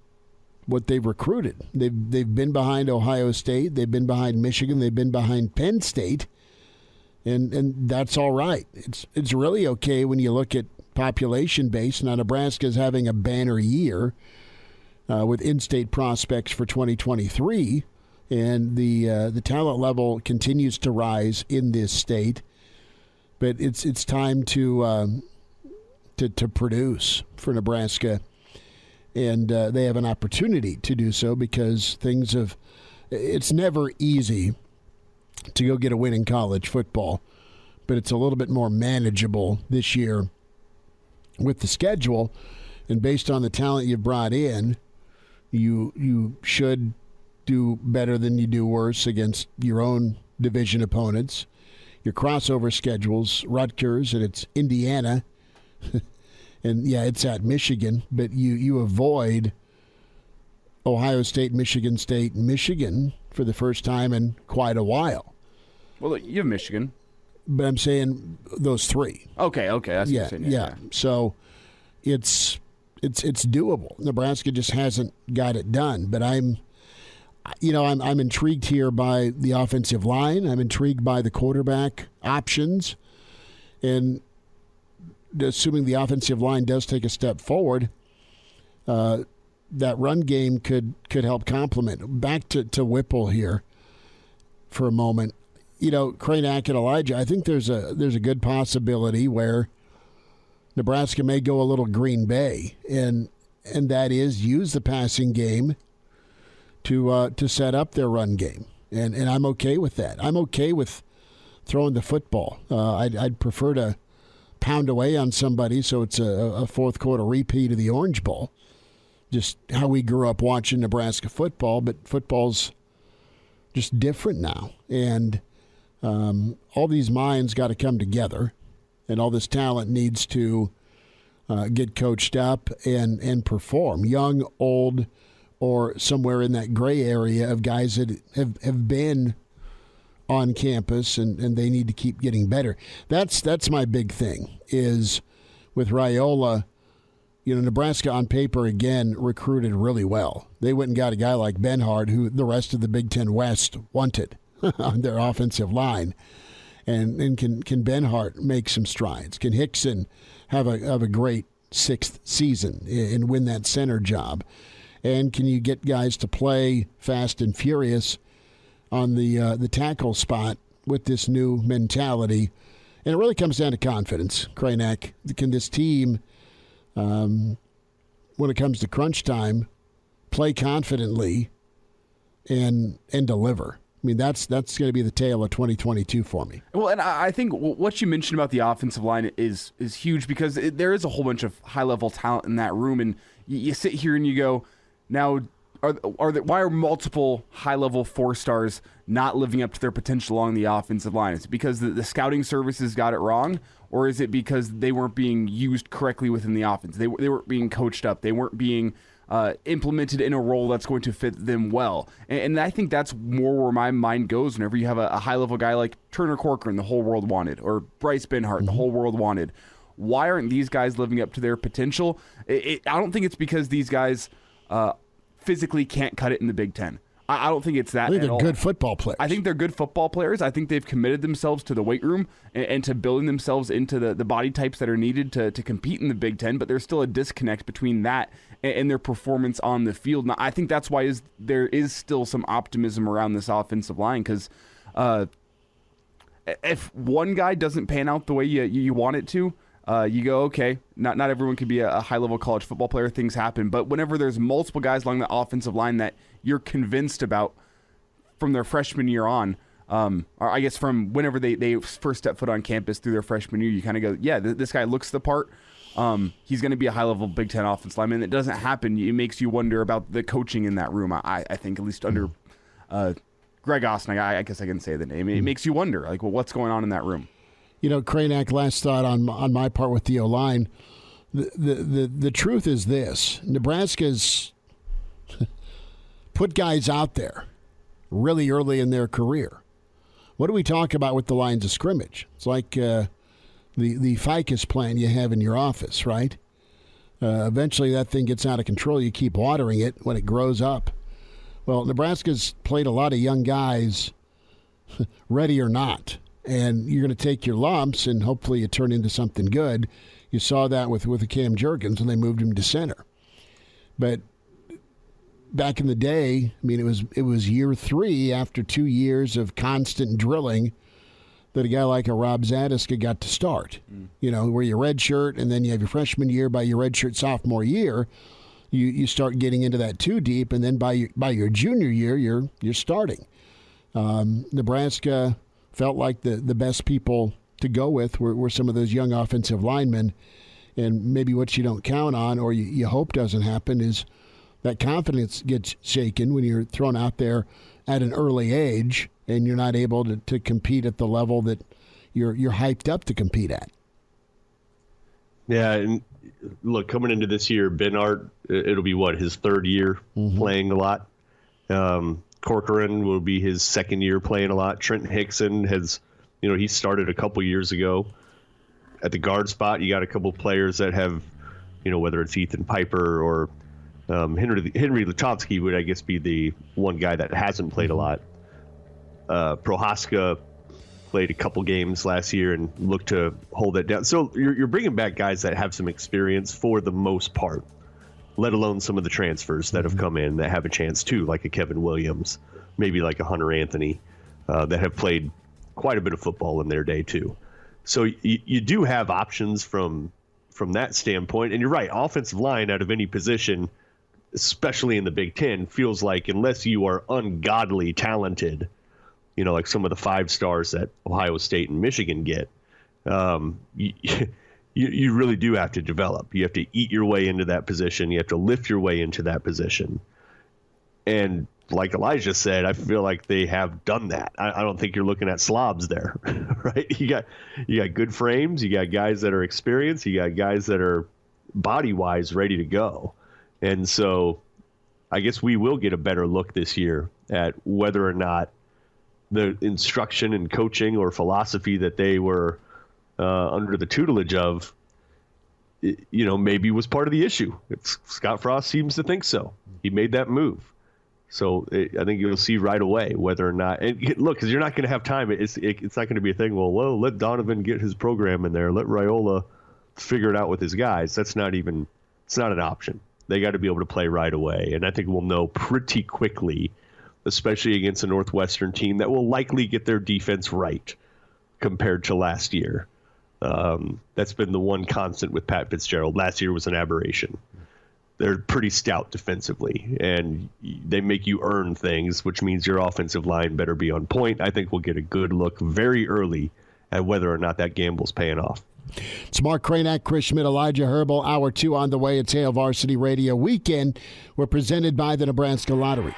what they've recruited. They've been behind Ohio State, they've been behind Michigan, they've been behind Penn State, and that's all right. It's really okay when you look at population base. Now Nebraska's having a banner year with in-state prospects for 2023. And the talent level continues to rise in this state, but it's time to produce for Nebraska, and they have an opportunity to do so because it's never easy to go get a win in college football, but it's a little bit more manageable this year with the schedule, and based on the talent you've brought in, you should do better than you do worse against your own division opponents. Your crossover schedules, Rutgers, and it's Indiana. And, it's at Michigan. But you avoid Ohio State, Michigan State, and Michigan for the first time in quite a while. Well, you have Michigan. But I'm saying those 3. Okay. That's what you're saying. Yeah. So it's doable. Nebraska just hasn't got it done. But I'm intrigued here by the offensive line. I'm intrigued by the quarterback options. And assuming the offensive line does take a step forward, that run game could help complement. Back to Whipple here for a moment. Kranak and Elijah, I think there's a good possibility where Nebraska may go a little Green Bay, and that is use the passing game to set up their run game, and I'm okay with that. I'm okay with throwing the football. I'd prefer to pound away on somebody so it's a fourth quarter repeat of the Orange Bowl. Just how we grew up watching Nebraska football, but football's just different now, and all these minds got to come together, and all this talent needs to get coached up and perform. Young, old, or somewhere in that gray area of guys that have been on campus, and they need to keep getting better. That's my big thing is with Raiola. Nebraska on paper, again, recruited really well. They went and got a guy like Benhart, who the rest of the Big Ten West wanted on their offensive line. And can Benhart make some strides? Can Hickson have a great sixth season and win that center job? And can you get guys to play fast and furious on the tackle spot with this new mentality? And it really comes down to confidence, Kranek. Can this team, when it comes to crunch time, play confidently and deliver? I mean, that's going to be the tale of 2022 for me. Well, and I think what you mentioned about the offensive line is huge because there is a whole bunch of high-level talent in that room, and you sit here and you go, now, why are multiple high-level four-stars not living up to their potential along the offensive line? Is it because the scouting services got it wrong, or is it because they weren't being used correctly within the offense? They weren't being coached up. They weren't being implemented in a role that's going to fit them well. And I think that's more where my mind goes whenever you have a high-level guy like Turner Corcoran, the whole world wanted, or Bryce Benhart, the whole world wanted. Why aren't these guys living up to their potential? I don't think it's because these guys physically can't cut it in the Big Ten. I don't think it's that. I think they're good football players. I think they're good football players. I think they've committed themselves to the weight room and to building themselves into the body types that are needed to compete in the Big Ten, but there's still a disconnect between that and their performance on the field. Now, I think that's why there is still some optimism around this offensive line because if one guy doesn't pan out the way you want it to, you go, okay, not everyone can be a high-level college football player. Things happen. But whenever there's multiple guys along the offensive line that you're convinced about from their freshman year on, or I guess from whenever they first step foot on campus through their freshman year, you kind of go, yeah, this guy looks the part. He's going to be a high-level Big Ten offensive lineman. It doesn't happen. It makes you wonder about the coaching in that room, I think, at least under Greg Austin. I guess I can say the name. It makes you wonder, like, well, what's going on in that room? Kranek, last thought on my part with the O-line. The truth is this. Nebraska's put guys out there really early in their career. What do we talk about with the lines of scrimmage? It's like the ficus plant you have in your office, right? Eventually that thing gets out of control. You keep watering it when it grows up. Well, Nebraska's played a lot of young guys, ready or not. And you're going to take your lumps, and hopefully you turn into something good. You saw that with Cam Jurgens when they moved him to center. But back in the day, I mean, it was year 3 after 2 years of constant drilling that a guy like a Rob Zadiska got to start. Where you redshirt, and then you have your freshman year. By your redshirt sophomore year, you start getting into that 2 deep, and then by your junior year, you're starting. Nebraska felt like the best people to go with were some of those young offensive linemen. And maybe what you don't count on or you hope doesn't happen is that confidence gets shaken when you're thrown out there at an early age and you're not able to compete at the level that you're hyped up to compete at. Yeah, and look, coming into this year, Benhart, it'll be his 3rd year playing a lot. Corcoran will be his 2nd year playing a lot. Trent Hickson has, he started a couple years ago. At the guard spot, you got a couple players that have, whether it's Ethan Piper or Henry Lutovsky would, I guess, be the one guy that hasn't played a lot. Prohaska played a couple games last year and looked to hold that down. So you're bringing back guys that have some experience for the most part, let alone some of the transfers that have come in that have a chance too, like a Kevin Williams, maybe like a Hunter Anthony, that have played quite a bit of football in their day too. So you do have options from that standpoint. And you're right, offensive line out of any position, especially in the Big Ten, feels like unless you are ungodly talented, like some of the 5 stars that Ohio State and Michigan get, you really do have to develop. You have to eat your way into that position. You have to lift your way into that position. And like Elijah said, I feel like they have done that. I don't think you're looking at slobs there, right? You got good frames. You got guys that are experienced. You got guys that are body-wise ready to go. And so I guess we will get a better look this year at whether or not the instruction and coaching or philosophy that they were under the tutelage of, maybe was part of the issue. Scott Frost seems to think so. He made that move. So I think you'll see right away whether or not. And look, because you're not going to have time. It's not going to be a thing. Well, let Donovan get his program in there. Let Raiola figure it out with his guys. It's not an option. They got to be able to play right away. And I think we'll know pretty quickly, especially against a Northwestern team that will likely get their defense right compared to last year. That's been the one constant with Pat Fitzgerald. Last year was an aberration. They're pretty stout defensively, and they make you earn things, which means your offensive line better be on point. I think we'll get a good look very early at whether or not that gamble's paying off. It's Mark Cranack, Chris Schmidt, Elijah Herbal. Hour 2 on the way. It's Hail Varsity Radio Weekend. We're presented by the Nebraska Lottery.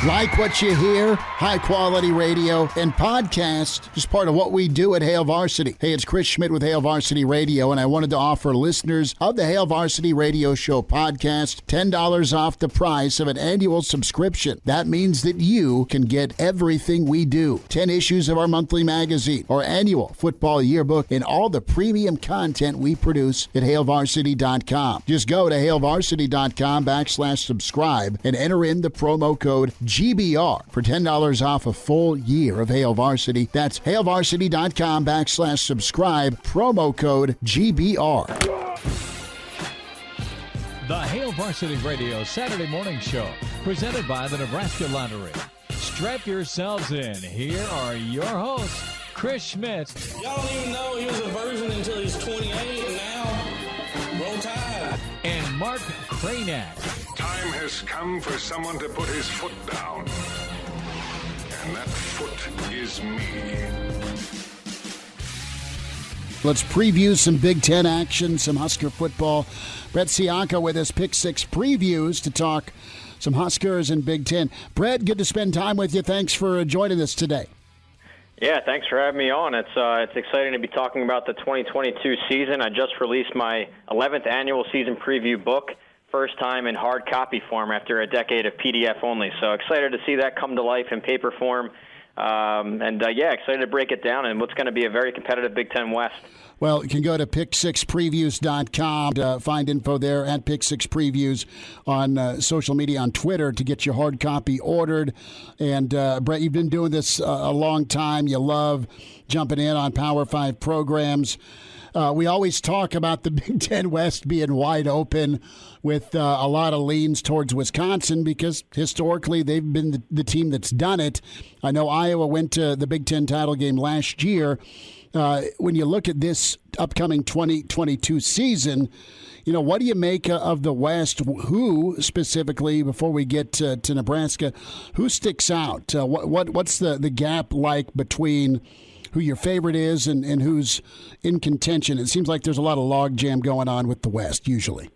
Like what you hear, high-quality radio and podcast is part of what we do at Hail Varsity. Hey, it's Chris Schmidt with Hail Varsity Radio, and I wanted to offer listeners of the Hail Varsity Radio Show podcast $10 off the price of an annual subscription. That means that you can get everything we do. 10 issues of our monthly magazine, our annual football yearbook, and all the premium content we produce at HailVarsity.com. Just go to HailVarsity.com/subscribe and enter in the promo code GBR for $10 off a full year of Hail Varsity. That's HailVarsity.com/subscribe, promo code GBR. The Hail Varsity Radio Saturday Morning Show, presented by the Nebraska Lottery. Strap yourselves in. Here are your hosts, Chris Schmidt. Y'all don't even know he was a virgin until he's 28, and now, roll tide. And Mark Cranack. Time has come for someone to put his foot down. And that foot is me. Let's preview some Big Ten action, some Husker football. Brett Ciancia with his Pick 6 previews to talk some Huskers and Big Ten. Brett, good to spend time with you. Thanks for joining us today. Yeah, thanks for having me on. It's exciting to be talking about the 2022 season. I just released my 11th annual season preview book, first time in hard copy form after a decade of PDF only. So excited to see that come to life in paper form. Excited to break it down in what's going to be a very competitive Big Ten West. Well, you can go to pick6previews.com to find info there at Pick6Previews on social media, on Twitter, to get your hard copy ordered. And, Brett, you've been doing this a long time. You love jumping in on Power 5 programs. We always talk about the Big Ten West being wide open with a lot of leans towards Wisconsin because historically they've been the team that's done it. I know Iowa went to the Big Ten title game last year. When you look at this upcoming 2022 season, what do you make of the West? Who specifically, before we get to Nebraska, who sticks out? What's the gap like between who your favorite is and who's in contention? It seems like there's a lot of logjam going on with the West usually.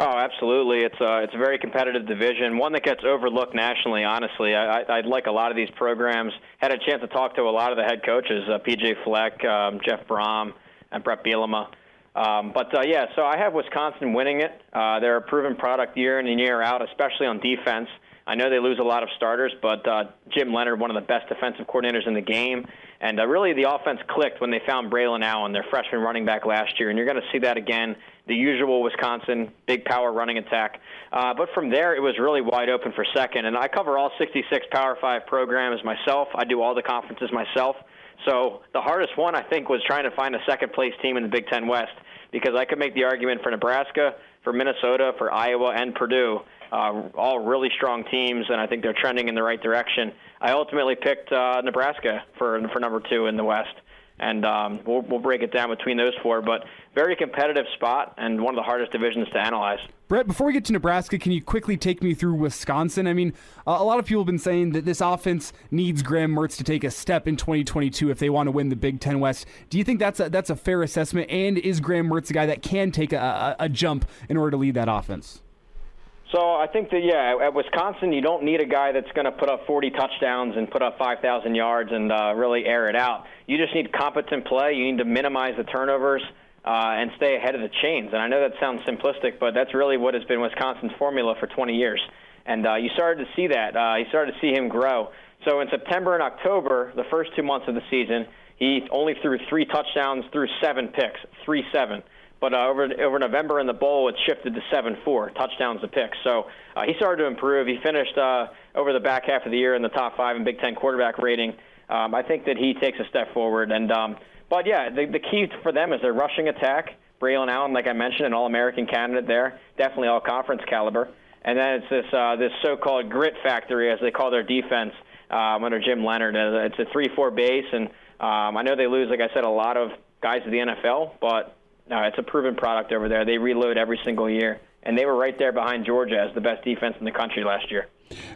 Oh, absolutely. It's a very competitive division, one that gets overlooked nationally, honestly. I like a lot of these programs. Had a chance to talk to a lot of the head coaches, P.J. Fleck, Jeff Brom, and Brett Bielema. So I have Wisconsin winning it. They're a proven product year in and year out, especially on defense. I know they lose a lot of starters, but Jim Leonard, one of the best defensive coordinators in the game, and really the offense clicked when they found Braylon Allen, their freshman running back last year, and you're going to see that again, the usual Wisconsin big power running attack. But from there, it was really wide open for second, and I cover all 66 Power 5 programs myself. I do all the conferences myself. So the hardest one, I think, was trying to find a second-place team in the Big Ten West, because I could make the argument for Nebraska, for Minnesota, for Iowa, and Purdue. All really strong teams, and I think they're trending in the right direction. I ultimately picked Nebraska for number 2 in the West, and we'll break it down between those 4. But very competitive spot and one of the hardest divisions to analyze. Brett, before we get to Nebraska, can you quickly take me through Wisconsin? I mean, a lot of people have been saying that this offense needs Graham Mertz to take a step in 2022 if they want to win the Big Ten West. Do you think that's a fair assessment? And is Graham Mertz a guy that can take a jump in order to lead that offense? So I think that, at Wisconsin, you don't need a guy that's going to put up 40 touchdowns and put up 5,000 yards and really air it out. You just need competent play. You need to minimize the turnovers and stay ahead of the chains. And I know that sounds simplistic, but that's really what has been Wisconsin's formula for 20 years. And you started to see that. You started to see him grow. So in September and October, the first 2 months of the season, he only threw 3 touchdowns, threw 7 picks, 3-7. But over November in the bowl, it shifted to 7-4, touchdowns to picks. So he started to improve. He finished over the back half of the year in the top 5 in Big Ten quarterback rating. I think that he takes a step forward. But, yeah, the key for them is their rushing attack. Braylon Allen, like I mentioned, an All-American candidate there, definitely all-conference caliber. And then it's this so-called grit factory, as they call their defense, under Jim Leonard. It's a 3-4 base, and I know they lose, like I said, a lot of guys to the NFL, but it's a proven product over there. They reload every single year, and they were right there behind Georgia as the best defense in the country last year.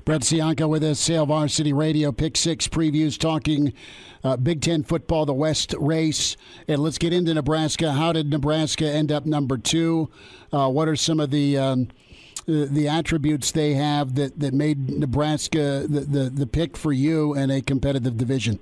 Brett Ciancia with us, Hail Varsity Radio, Pick 6 previews, talking Big Ten football, the West race. And let's get into Nebraska. How did Nebraska end up number 2? What are some of the attributes they have that made Nebraska the pick for you in a competitive division?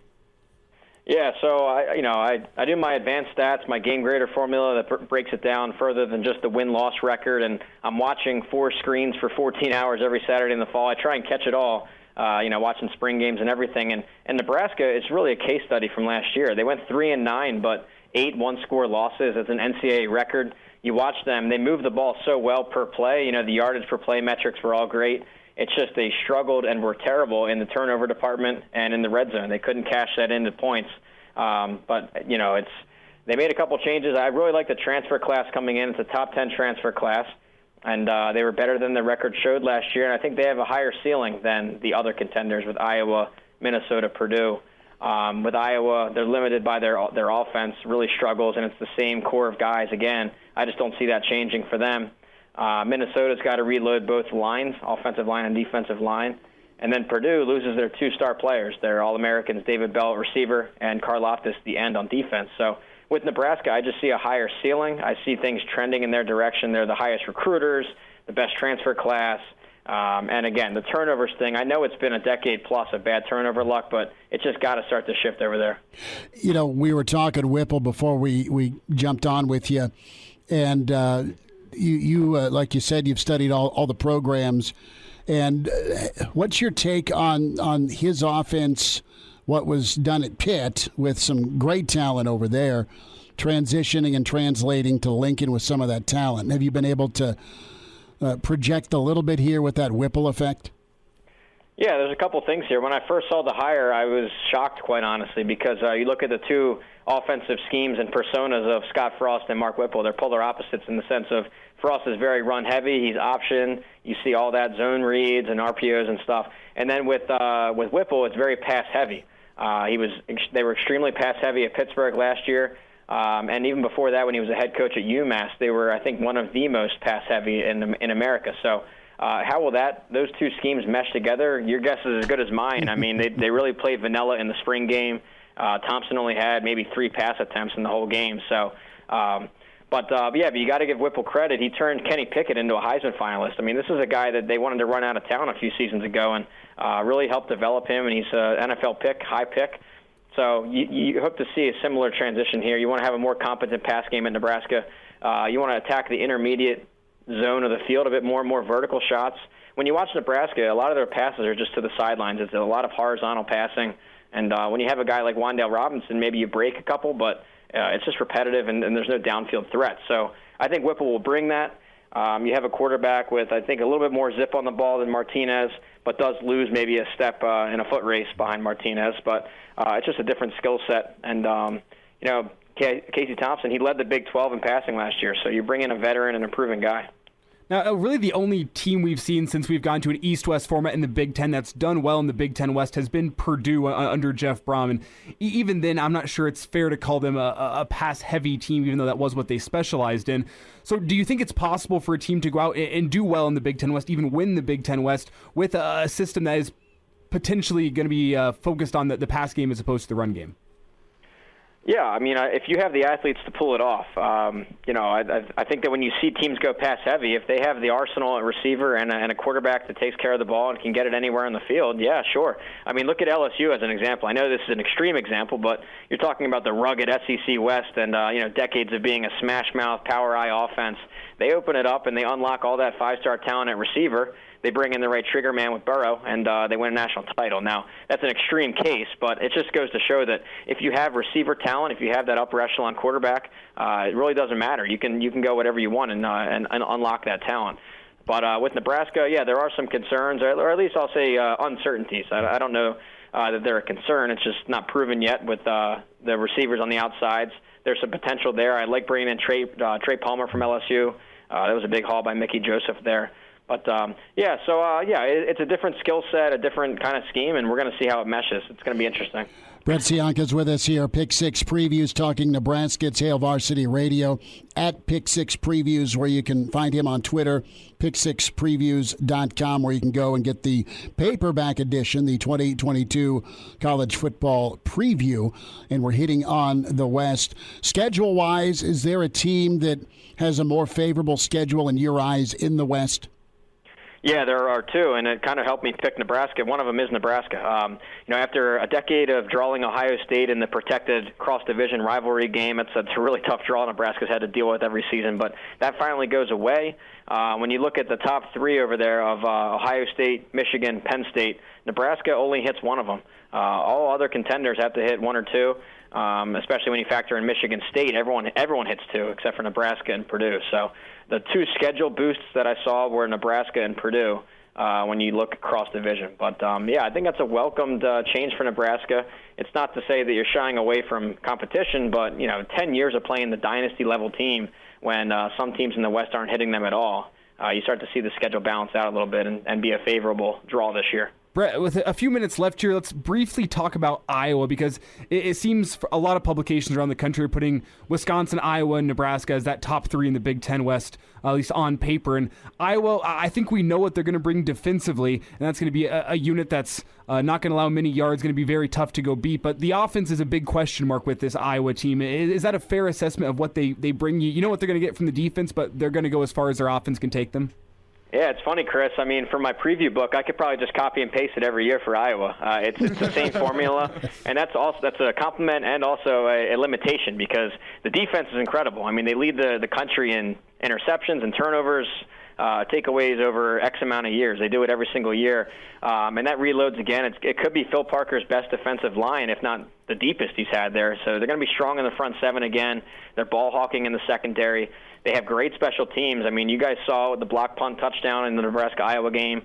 Yeah, so I do my advanced stats, my game grader formula that breaks it down further than just the win-loss record, and I'm watching 4 screens for 14 hours every Saturday in the fall. I try and catch it all, watching spring games and everything. And Nebraska is really a case study from last year. They went 3-9, but 8 one-score losses. It's an NCAA record. You watch them; they move the ball so well per play. The yardage per play metrics were all great. It's just they struggled and were terrible in the turnover department and in the red zone. They couldn't cash that into points. But they made a couple changes. I really like the transfer class coming in. It's a top 10 transfer class, and they were better than the record showed last year. And I think they have a higher ceiling than the other contenders with Iowa, Minnesota, Purdue. With Iowa, they're limited by their offense, really struggles, and it's the same core of guys again. I just don't see that changing for them. Minnesota's got to reload both lines, offensive line and defensive line. And then Purdue loses their 2 star players. They're All-Americans, David Bell, receiver, and Karlaftis, the end on defense. So with Nebraska, I just see a higher ceiling. I see things trending in their direction. They're the highest recruiters, the best transfer class. And again, the turnovers thing, I know it's been a decade plus of bad turnover luck, but it's just got to start to shift over there. We were talking Whipple before we jumped on with you, and you like you said, you've studied all the programs. And what's your take on his offense, what was done at Pitt with some great talent over there, transitioning and translating to Lincoln with some of that talent? Have you been able to project a little bit here with that Whipple effect? Yeah, there's a couple things here. When I first saw the hire, I was shocked, quite honestly, because you look at the 2 offensive schemes and personas of Scott Frost and Mark Whipple. They're polar opposites in the sense of Frost is very run-heavy. He's option. You see all that zone reads and RPOs and stuff. And then with Whipple, it's very pass-heavy. They were extremely pass-heavy at Pittsburgh last year. And even before that, when he was a head coach at UMass, they were, I think, one of the most pass-heavy in America. So how will those 2 schemes mesh together? Your guess is as good as mine. I mean, they really played vanilla in the spring game. Thompson only had maybe 3 pass attempts in the whole game. So, but you got to give Whipple credit. He turned Kenny Pickett into a Heisman finalist. I mean, this is a guy that they wanted to run out of town a few seasons ago, and really helped develop him. And he's an NFL pick, high pick. So you hope to see a similar transition here. You want to have a more competent pass game at Nebraska. You want to attack the intermediate zone of the field a bit more vertical shots. When you watch Nebraska, a lot of their passes are just to the sidelines. It's a lot of horizontal passing. And when you have a guy like Wan'Dale Robinson, maybe you break a couple, but it's just repetitive and there's no downfield threat. So I think Whipple will bring that. You have a quarterback with, I think, a little bit more zip on the ball than Martinez, but does lose maybe a step in a foot race behind Martinez. But it's just a different skill set. And, Casey Thompson, he led the Big 12 in passing last year. So you bring in a veteran and a proven guy. Now, really the only team we've seen since we've gone to an East-West format in the Big Ten that's done well in the Big Ten West has been Purdue under Jeff Brom. And even then, I'm not sure it's fair to call them a pass-heavy team, even though that was what they specialized in. So do you think it's possible for a team to go out and do well in the Big Ten West, even win the Big Ten West, with a system that is potentially going to be focused on the pass game as opposed to the run game? Yeah, I mean, if you have the athletes to pull it off, I think that when you see teams go pass heavy, if they have the arsenal at receiver and a quarterback that takes care of the ball and can get it anywhere on the field, yeah, sure. I mean, look at LSU as an example. I know this is an extreme example, but you're talking about the rugged SEC West and decades of being a smash mouth, power eye offense. They open it up and they unlock all that 5-star talent at receiver. they bring in the right trigger man with Burrow, and they win a national title. Now, that's an extreme case, but it just goes to show that if you have receiver talent, if you have that upper echelon quarterback, it really doesn't matter. You can go whatever you want and unlock that talent. But with Nebraska, yeah, there are some concerns, or at least I'll say uncertainties. I don't know that they're a concern. It's just not proven yet with the receivers on the outsides. There's some potential there. I like bringing in Trey Palmer from LSU. That was a big haul by Mickey Joseph there. But, it's a different skill set, a different kind of scheme, and we're going to see how it meshes. It's going to be interesting. Brett Ciancia's with us here. Pick Six Previews, talking Nebraska. It's Hail Varsity Radio at Pick Six Previews, where you can find him on Twitter, pick6previews.com, where you can go and get the paperback edition, the 2022 college football preview. And we're hitting on the West. Schedule-wise, is there a team that has a more favorable schedule in your eyes in the West? Yeah, there are two, and it kind of helped me pick Nebraska. One of them is Nebraska. After a decade of drawing Ohio State in the protected cross-division rivalry game, it's a really tough draw Nebraska's had to deal with every season, but that finally goes away. When you look at the top three over there of Ohio State, Michigan, Penn State, Nebraska only hits one of them. All other contenders have to hit one or two, especially when you factor in Michigan State. Everyone hits two except for Nebraska and Purdue. So the two schedule boosts that I saw were Nebraska and Purdue when you look across division. But, I think that's a welcomed change for Nebraska. It's not to say that you're shying away from competition, but, 10 years of playing the dynasty-level team when some teams in the West aren't hitting them at all, you start to see the schedule balance out a little bit and be a favorable draw this year. Brett, with a few minutes left here, let's briefly talk about Iowa, because it seems a lot of publications around the country are putting Wisconsin, Iowa, and Nebraska as that top three in the Big Ten West, at least on paper. And Iowa, I think we know what they're going to bring defensively, and that's going to be a unit that's not going to allow many yards, going to be very tough to go beat. But the offense is a big question mark with this Iowa team. Is that a fair assessment of what they bring you? You know what they're going to get from the defense, but they're going to go as far as their offense can take them? Yeah, it's funny, Chris. I mean, for my preview book, I could probably just copy and paste it every year for Iowa. It's the same formula, and that's a compliment and also a limitation because the defense is incredible. I mean, they lead the country in interceptions and turnovers, takeaways over X amount of years. They do it every single year, and that reloads again. It could be Phil Parker's best defensive line, if not the deepest he's had there. So they're going to be strong in the front seven again. They're ball hawking in the secondary. They have great special teams. I mean, you guys saw the block punt touchdown in the Nebraska-Iowa game.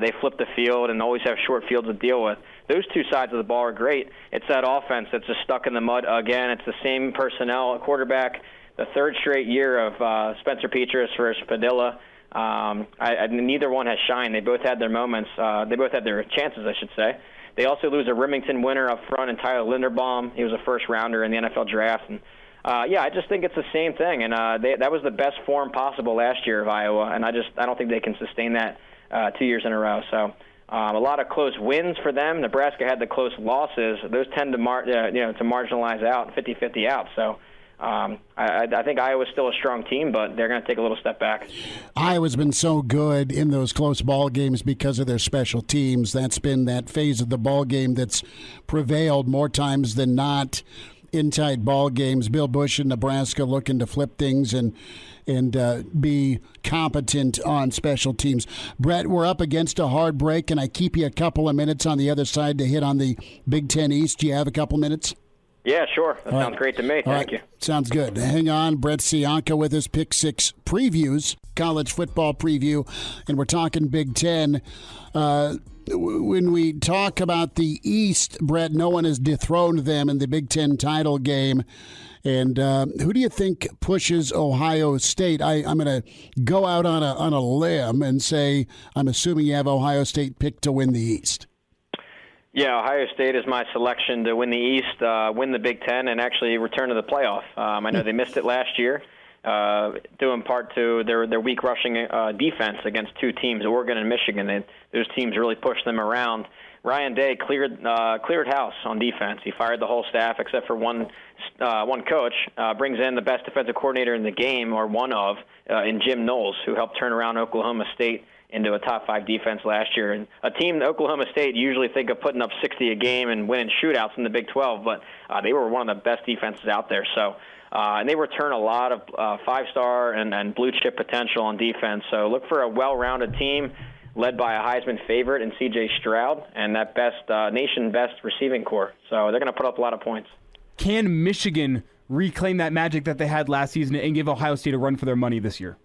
They flip the field and always have short fields to deal with. Those two sides of the ball are great. It's that offense that's just stuck in the mud again. It's the same personnel, quarterback, the third straight year of Spencer Petras versus Padilla. Neither one has shined. They both had their moments. They both had their chances, I should say. They also lose a Remington winner up front in Tyler Linderbaum. He was a first-rounder in the NFL draft. And I just think it's the same thing, and that was the best form possible last year of Iowa, and I don't think they can sustain that 2 years in a row. So a lot of close wins for them. Nebraska had the close losses; those tend to marginalize out, 50-50 out. So I think Iowa's still a strong team, but they're going to take a little step back. Iowa's been so good in those close ball games because of their special teams. That's been that phase of the ball game that's prevailed more times than not in tight ball games. Bill Busch in Nebraska looking to flip things and be competent on special teams. Brett, we're up against a hard break. Can I keep you a couple of minutes on the other side to hit on the Big Ten East? Do you have a couple minutes? Yeah, sure. That sounds great to me. Thank you. Sounds good. Hang on. Brett Ciancia with his Pick Six Previews, college football preview, and we're talking Big Ten. When we talk about the East, Brett, no one has dethroned them in the Big Ten title game. And who do you think pushes Ohio State? I'm going to go out on a limb and say I'm assuming you have Ohio State picked to win the East. Yeah, Ohio State is my selection to win the East, win the Big Ten, and actually return to the playoff. I know they missed it last year, due in part to their weak rushing defense against two teams, Oregon and Michigan. Those teams really pushed them around. Ryan Day cleared house on defense. He fired the whole staff except for one coach. Brings in the best defensive coordinator in the game, or one of, in Jim Knowles, who helped turn around Oklahoma State into a top-5 defense last year. And a team, Oklahoma State, usually think of putting up 60 a game and winning shootouts in the Big 12, but they were one of the best defenses out there. So, and they return a lot of five-star and blue-chip potential on defense. So look for a well-rounded team. led by a Heisman favorite in C.J. Stroud and that nation best receiving core. So they're going to put up a lot of points. Can Michigan reclaim that magic that they had last season and give Ohio State a run for their money this year?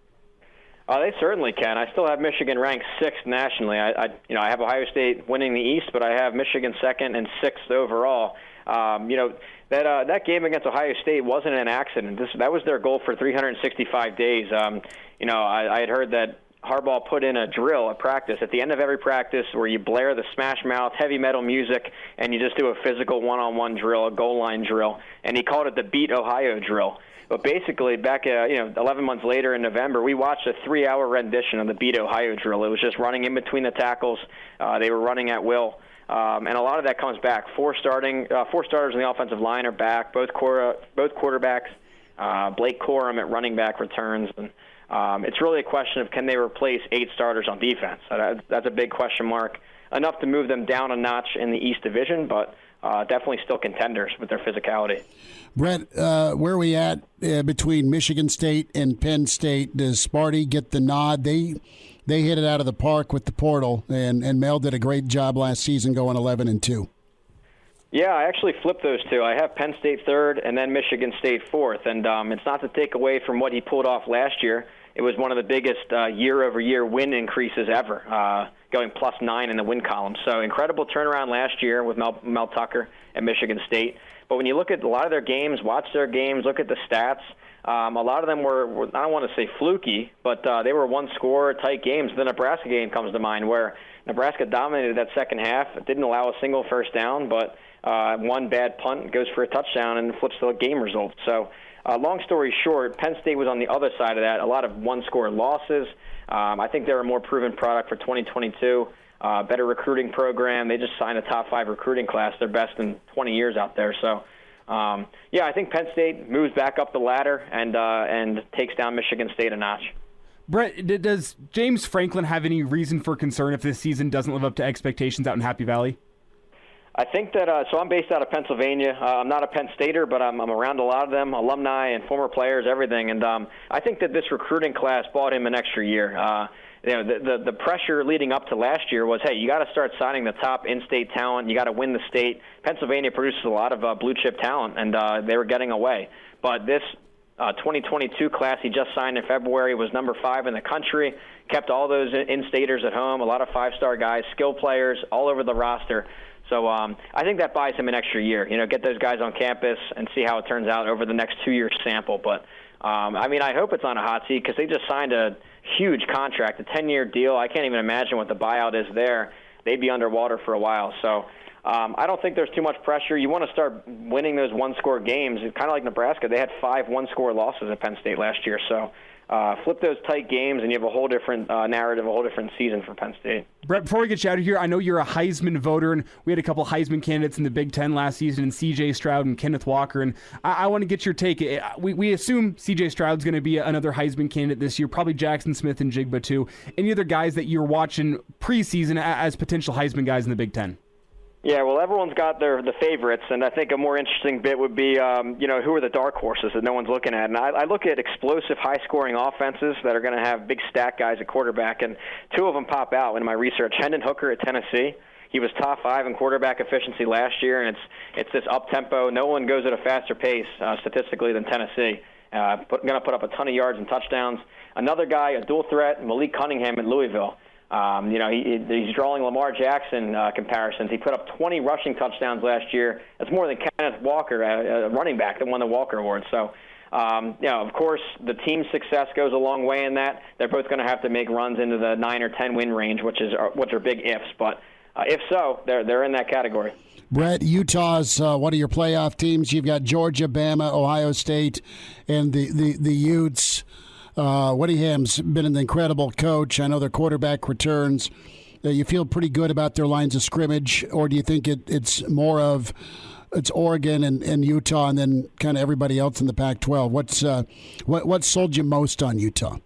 They certainly can. I still have Michigan ranked 6th nationally. I have Ohio State winning the East, but I have Michigan 2nd and 6th overall. That game against Ohio State wasn't an accident. That was their goal for 365 days. I had heard that Harbaugh put in a drill, a practice, at the end of every practice where you blare the Smash Mouth, heavy metal music, and you just do a physical one-on-one drill, a goal line drill. And he called it the Beat Ohio drill. But basically, back 11 months later in November, we watched a 3-hour rendition of the Beat Ohio drill. It was just running in between the tackles. They were running at will. And a lot of that comes back. Four starters in the offensive line are back. Both quarterbacks. Blake Corum at running back returns. And it's really a question of can they replace 8 starters on defense. That's a big question mark. Enough to move them down a notch in the East Division, but definitely still contenders with their physicality. Brett, where are we at between Michigan State and Penn State? Does Sparty get the nod? They hit it out of the park with the portal, and Mel did a great job last season going 11-2. Yeah, I actually flipped those two. I have Penn State 3rd and then Michigan State 4th, and it's not to take away from what he pulled off last year. It was one of the biggest year-over-year win increases ever, going +9 in the win column. So incredible turnaround last year with Mel Tucker at Michigan State. But when you look at a lot of their games, watch their games, look at the stats, a lot of them were I don't want to say fluky, but they were one-score tight games. The Nebraska game comes to mind where Nebraska dominated that second half. It didn't allow a single first down, but one bad punt goes for a touchdown and flips the game result. So long story short, Penn State was on the other side of that, a lot of one-score losses. I think they're a more proven product for 2022. Better recruiting program. They just signed a top 5 recruiting class. They're best in 20 years out there. So, I think Penn State moves back up the ladder and takes down Michigan State a notch. Brett, does James Franklin have any reason for concern if this season doesn't live up to expectations out in Happy Valley? I think that so I'm based out of Pennsylvania. I'm not a Penn Stater, but I'm around a lot of them, alumni and former players, everything. And I think that this recruiting class bought him an extra year. The pressure leading up to last year was, hey, you got to start signing the top in-state talent. You got to win the state. Pennsylvania produces a lot of blue-chip talent, and they were getting away. But this 2022 class he just signed in February was number 5 in the country, kept all those in-staters at home, a lot of 5-star guys, skill players all over the roster. So I think that buys him an extra year. Get those guys on campus and see how it turns out over the next 2-year sample. But, I hope it's on a hot seat because they just signed a huge contract, a 10-year deal. I can't even imagine what the buyout is there. They'd be underwater for a while. So I don't think there's too much pressure. You want to start winning those one-score games. It's kind of like Nebraska. They had 5 one-score losses at Penn State last year. So flip those tight games, and you have a whole different narrative, a whole different season for Penn State. Brett, before we get you out of here, I know you're a Heisman voter, and we had a couple Heisman candidates in the Big Ten last season, and C.J. Stroud and Kenneth Walker, and I want to get your take. We assume C.J. Stroud's going to be another Heisman candidate this year, probably Jackson Smith and Jigba too. Any other guys that you're watching preseason as potential Heisman guys in the Big Ten? Yeah, well, everyone's got the favorites, and I think a more interesting bit would be, who are the dark horses that no one's looking at. And I look at explosive, high-scoring offenses that are going to have big stat guys at quarterback, and 2 of them pop out in my research. Hendon Hooker at Tennessee. He was top 5 in quarterback efficiency last year, and it's this up-tempo. No one goes at a faster pace statistically than Tennessee. Going to put up a ton of yards and touchdowns. Another guy, a dual threat, Malik Cunningham at Louisville. He's drawing Lamar Jackson comparisons. He put up 20 rushing touchdowns last year. That's more than Kenneth Walker, a running back that won the Walker Award. So, of course, the team's success goes a long way in that. They're both going to have to make runs into the 9 or 10 win range, which are big ifs. But if so, they're in that category. Brett, Utah's one of your playoff teams. You've got Georgia, Bama, Ohio State, and the Utes. Whittingham's been an incredible coach. I know their quarterback returns. You feel pretty good about their lines of scrimmage, or do you think it's more of it's Oregon and Utah and then kind of everybody else in the Pac-12? What sold you most on Utah?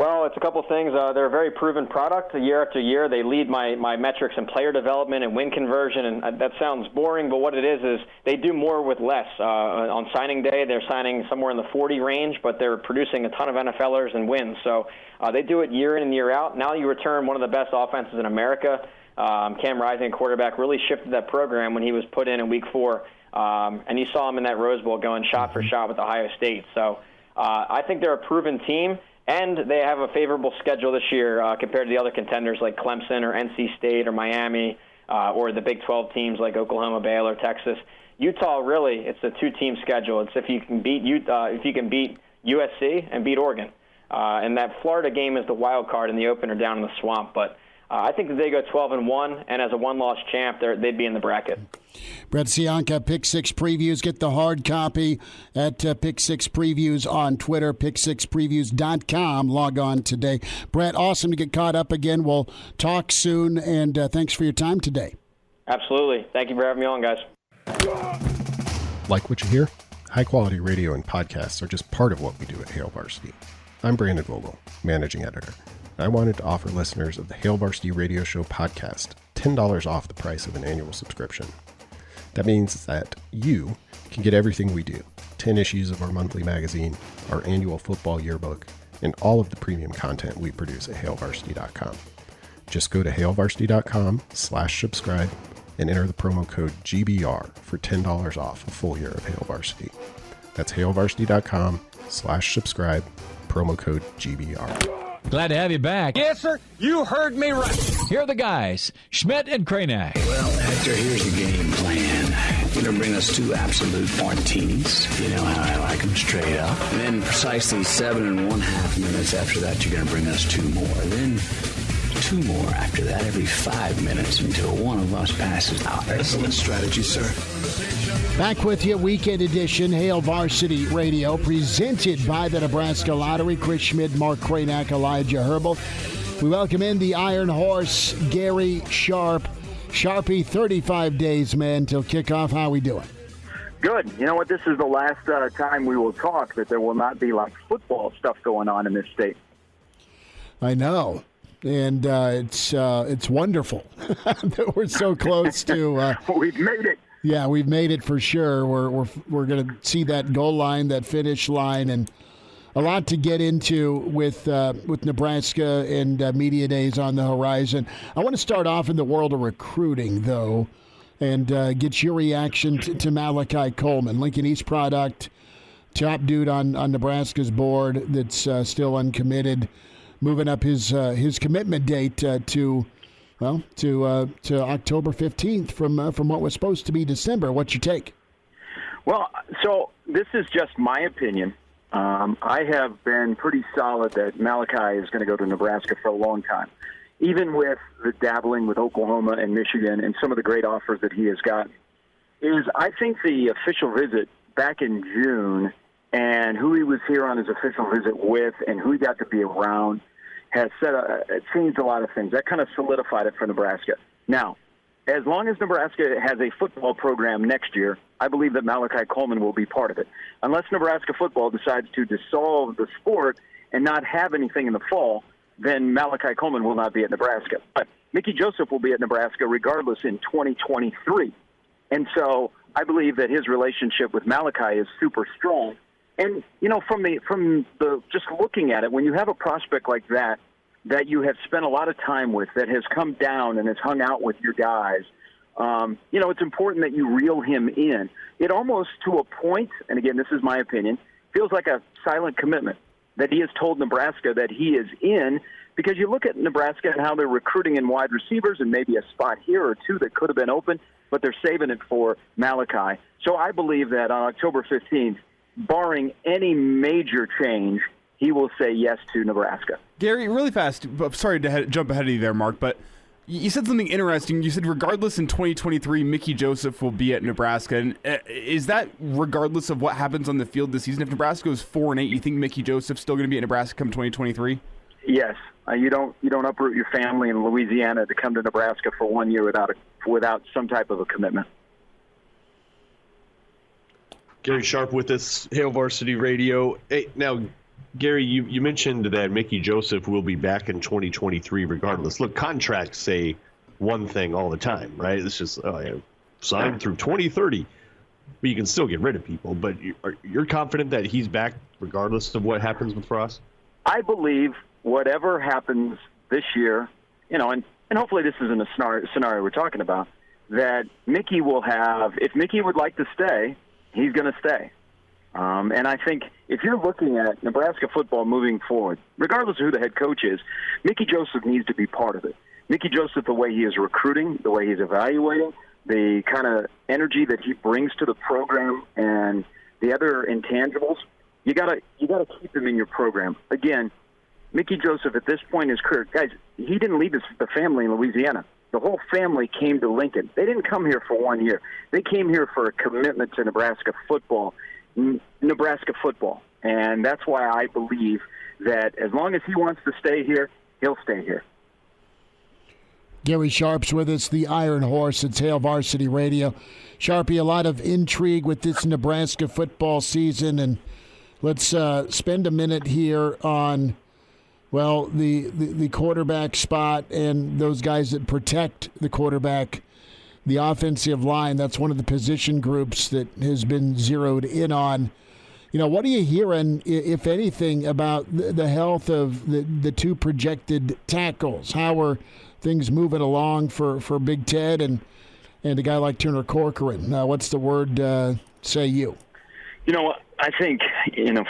Well, it's a couple things. They're a very proven product. Year after year, they lead my metrics in player development and win conversion, and that sounds boring, but what it is they do more with less. On signing day, they're signing somewhere in the 40 range, but they're producing a ton of NFLers and wins. So they do it year in and year out. Now you return one of the best offenses in America. Cam Rising, quarterback, really shifted that program when he was put in Week 4, and you saw him in that Rose Bowl going shot for shot with Ohio State. So I think they're a proven team. And they have a favorable schedule this year compared to the other contenders like Clemson or NC State or Miami or the Big 12 teams like Oklahoma, Baylor, Texas. Utah, really, it's a two-team schedule. It's if you can beat USC and beat Oregon. And that Florida game is the wild card in the opener down in the Swamp. But I think that they go 12-1, and as a one-loss champ, they'd be in the bracket. Brett Ciancia, Pick Six Previews. Get the hard copy at Pick Six Previews on Twitter, pick6previews.com. Log on today. Brett, awesome to get caught up again. We'll talk soon, and thanks for your time today. Absolutely. Thank you for having me on, guys. Like what you hear? High-quality radio and podcasts are just part of what we do at Hail Varsity. I'm Brandon Vogel, managing editor. I wanted to offer listeners of the Hail Varsity Radio Show podcast $10 off the price of an annual subscription. That means that you can get everything we do, 10 issues of our monthly magazine, our annual football yearbook, and all of the premium content we produce at hailvarsity.com. Just go to hailvarsity.com/subscribe and enter the promo code GBR for $10 off a full year of Hail Varsity. That's hailvarsity.com/subscribe, promo code GBR. Glad to have you back. Yes, sir. You heard me right. Here are the guys, Schmidt and Kranak. Well, Hector, here's the game plan. You're going to bring us 2 absolute martinis. You know how I like them, straight up. And then precisely 7.5 minutes after that, you're going to bring us 2 more. Then 2 more after that every 5 minutes until one of us passes out. Excellent strategy, sir. Back with you, weekend edition, Hail Varsity Radio, presented by the Nebraska Lottery. Chris Schmidt, Mark Kranak, Elijah Herbal. We welcome in the Iron Horse, Gary Sharp. Sharpie, 35 days, man, till kickoff. How we doing? Good. You know what? This is the last time we will talk that there will not be like football stuff going on in this state. I know. And it's wonderful that we're so close to. We've made it. Yeah, we've made it for sure. We're going to see that goal line, that finish line, and a lot to get into with Nebraska and media days on the horizon. I want to start off in the world of recruiting, though, and get your reaction to Malachi Coleman, Lincoln East product, top dude on Nebraska's board that's still uncommitted, moving up his commitment date to October 15th from what was supposed to be December. What's your take? Well, so this is just my opinion. I have been pretty solid that Malachi is going to go to Nebraska for a long time, even with the dabbling with Oklahoma and Michigan and some of the great offers that he has gotten. I think the official visit back in June and who he was here on his official visit with and who he got to be around has changed a lot of things. That kind of solidified it for Nebraska. Now, as long as Nebraska has a football program next year, I believe that Malachi Coleman will be part of it. Unless Nebraska football decides to dissolve the sport and not have anything in the fall, then Malachi Coleman will not be at Nebraska. But Mickey Joseph will be at Nebraska regardless in 2023. And so I believe that his relationship with Malachi is super strong. And, you know, from the just looking at it, when you have a prospect like that you have spent a lot of time with, that has come down and has hung out with your guys, you know, it's important that you reel him in. It almost, to a point, and again, this is my opinion, feels like a silent commitment that he has told Nebraska that he is in, because you look at Nebraska and how they're recruiting in wide receivers and maybe a spot here or two that could have been open, but they're saving it for Malachi. So I believe that on October 15th, barring any major change, he will say yes to Nebraska. Gary, really fast, sorry to jump ahead of you there, Mark, but you said something interesting. You said regardless in 2023, Mickey Joseph will be at Nebraska. And is that regardless of what happens on the field this season? If Nebraska goes 4-8, you think Mickey Joseph's still going to be at Nebraska come 2023? Yes. You don't uproot your family in Louisiana to come to Nebraska for 1 year without some type of a commitment. Gary Sharp with us, Hail Varsity Radio. Hey, now, Gary, you mentioned that Mickey Joseph will be back in 2023 regardless. Look, contracts say one thing all the time, right? It's just signed through 2030. But you can still get rid of people. But you're confident that he's back regardless of what happens with Frost? I believe whatever happens this year, and hopefully this isn't a scenario we're talking about, that Mickey will have, if Mickey would like to stay, he's going to stay. And I think if you're looking at Nebraska football moving forward, regardless of who the head coach is, Mickey Joseph needs to be part of it. Mickey Joseph, the way he is recruiting, the way he's evaluating, the kind of energy that he brings to the program and the other intangibles, you gotta keep him in your program. Again, Mickey Joseph at this point in his career, guys, he didn't leave the family in Louisiana. The whole family came to Lincoln. They didn't come here for 1 year. They came here for a commitment to Nebraska football. And that's why I believe that as long as he wants to stay here, he'll stay here. Gary Sharp's with us, the Iron Horse. It's Hail Varsity Radio. Sharpie, a lot of intrigue with this Nebraska football season, and let's spend a minute here on, well, the quarterback spot and those guys that protect the quarterback, the offensive line. That's one of the position groups that has been zeroed in on. What are you hearing, if anything, about the health of the two projected tackles? How are things moving along for Big Ted and a guy like Turner Corcoran? What's the word, say you? I think,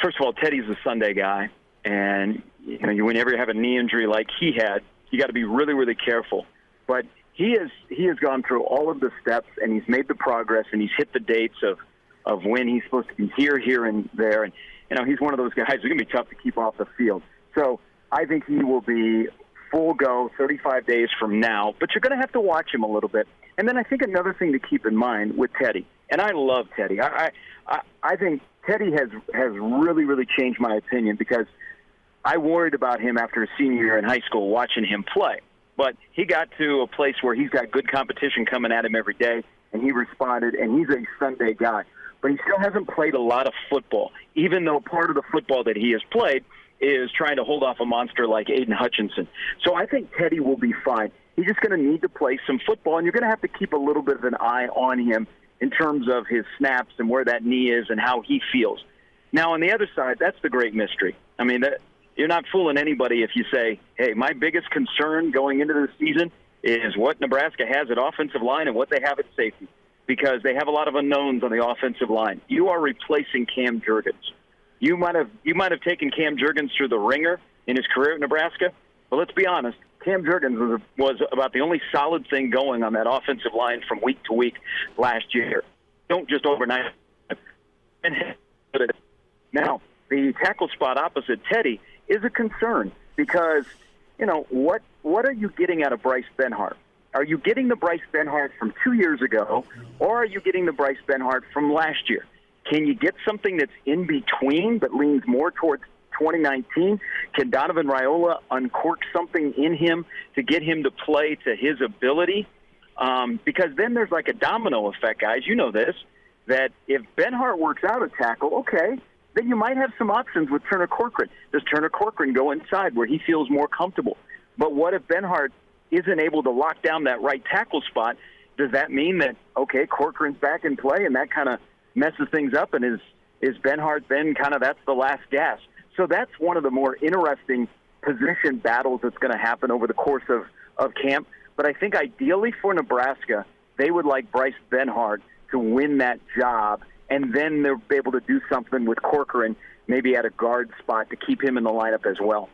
first of all, Teddy's a Sunday guy. And, whenever you have a knee injury like he had, you got to be really, really careful. But he has gone through all of the steps, and he's made the progress, and he's hit the dates of when he's supposed to be here, and there. And, he's one of those guys who's going to be tough to keep off the field. So I think he will be full go 35 days from now, but you're going to have to watch him a little bit. And then I think another thing to keep in mind with Teddy, and I love Teddy. I think Teddy has really, really changed my opinion, because I worried about him after his senior year in high school watching him play. But he got to a place where he's got good competition coming at him every day, and he responded, and he's a Sunday guy. But he still hasn't played a lot of football, even though part of the football that he has played is trying to hold off a monster like Aiden Hutchinson. So I think Teddy will be fine. He's just going to need to play some football, and you're going to have to keep a little bit of an eye on him in terms of his snaps and where that knee is and how he feels. Now, on the other side, that's the great mystery. I mean, you're not fooling anybody if you say, hey, my biggest concern going into the season is what Nebraska has at offensive line and what they have at safety, because they have a lot of unknowns on the offensive line. You are replacing Cam Jurgens. You might have taken Cam Jurgens through the ringer in his career at Nebraska, but let's be honest, Cam Jurgens was about the only solid thing going on that offensive line from week to week last year. Don't just overnight. Now, the tackle spot opposite Teddy is a concern, because, what are you getting out of Bryce Benhart? Are you getting the Bryce Benhart from 2 years ago, or are you getting the Bryce Benhart from last year? Can you get something that's in between that leans more towards 2019? Can Donovan Raiola uncork something in him to get him to play to his ability? Because then there's like a domino effect, guys. You know this, that if Benhart works out a tackle, okay, then you might have some options with Turner Corcoran. Does Turner Corcoran go inside where he feels more comfortable? But what if Benhart isn't able to lock down that right tackle spot? Does that mean that, okay, Corcoran's back in play and that kind of messes things up, and is Benhart then kind of that's the last gasp? So that's one of the more interesting position battles that's going to happen over the course of camp. But I think ideally for Nebraska, they would like Bryce Benhart to win that job, and then they'll be able to do something with Corcoran, maybe at a guard spot, to keep him in the lineup as well.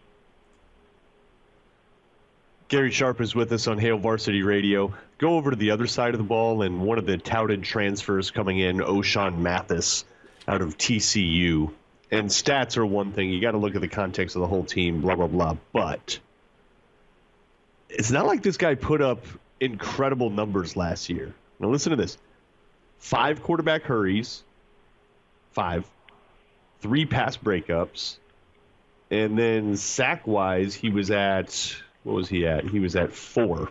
Gary Sharp is with us on Hail Varsity Radio. Go over to the other side of the ball, and one of the touted transfers coming in, O'Shawn Mathis out of TCU. And stats are one thing. You got to look at the context of the whole team, blah, blah, blah. But it's not like this guy put up incredible numbers last year. Now listen to this. 5 quarterback hurries, 5, 3 pass breakups, and then sack-wise, he was at, what was he at? He was at 4.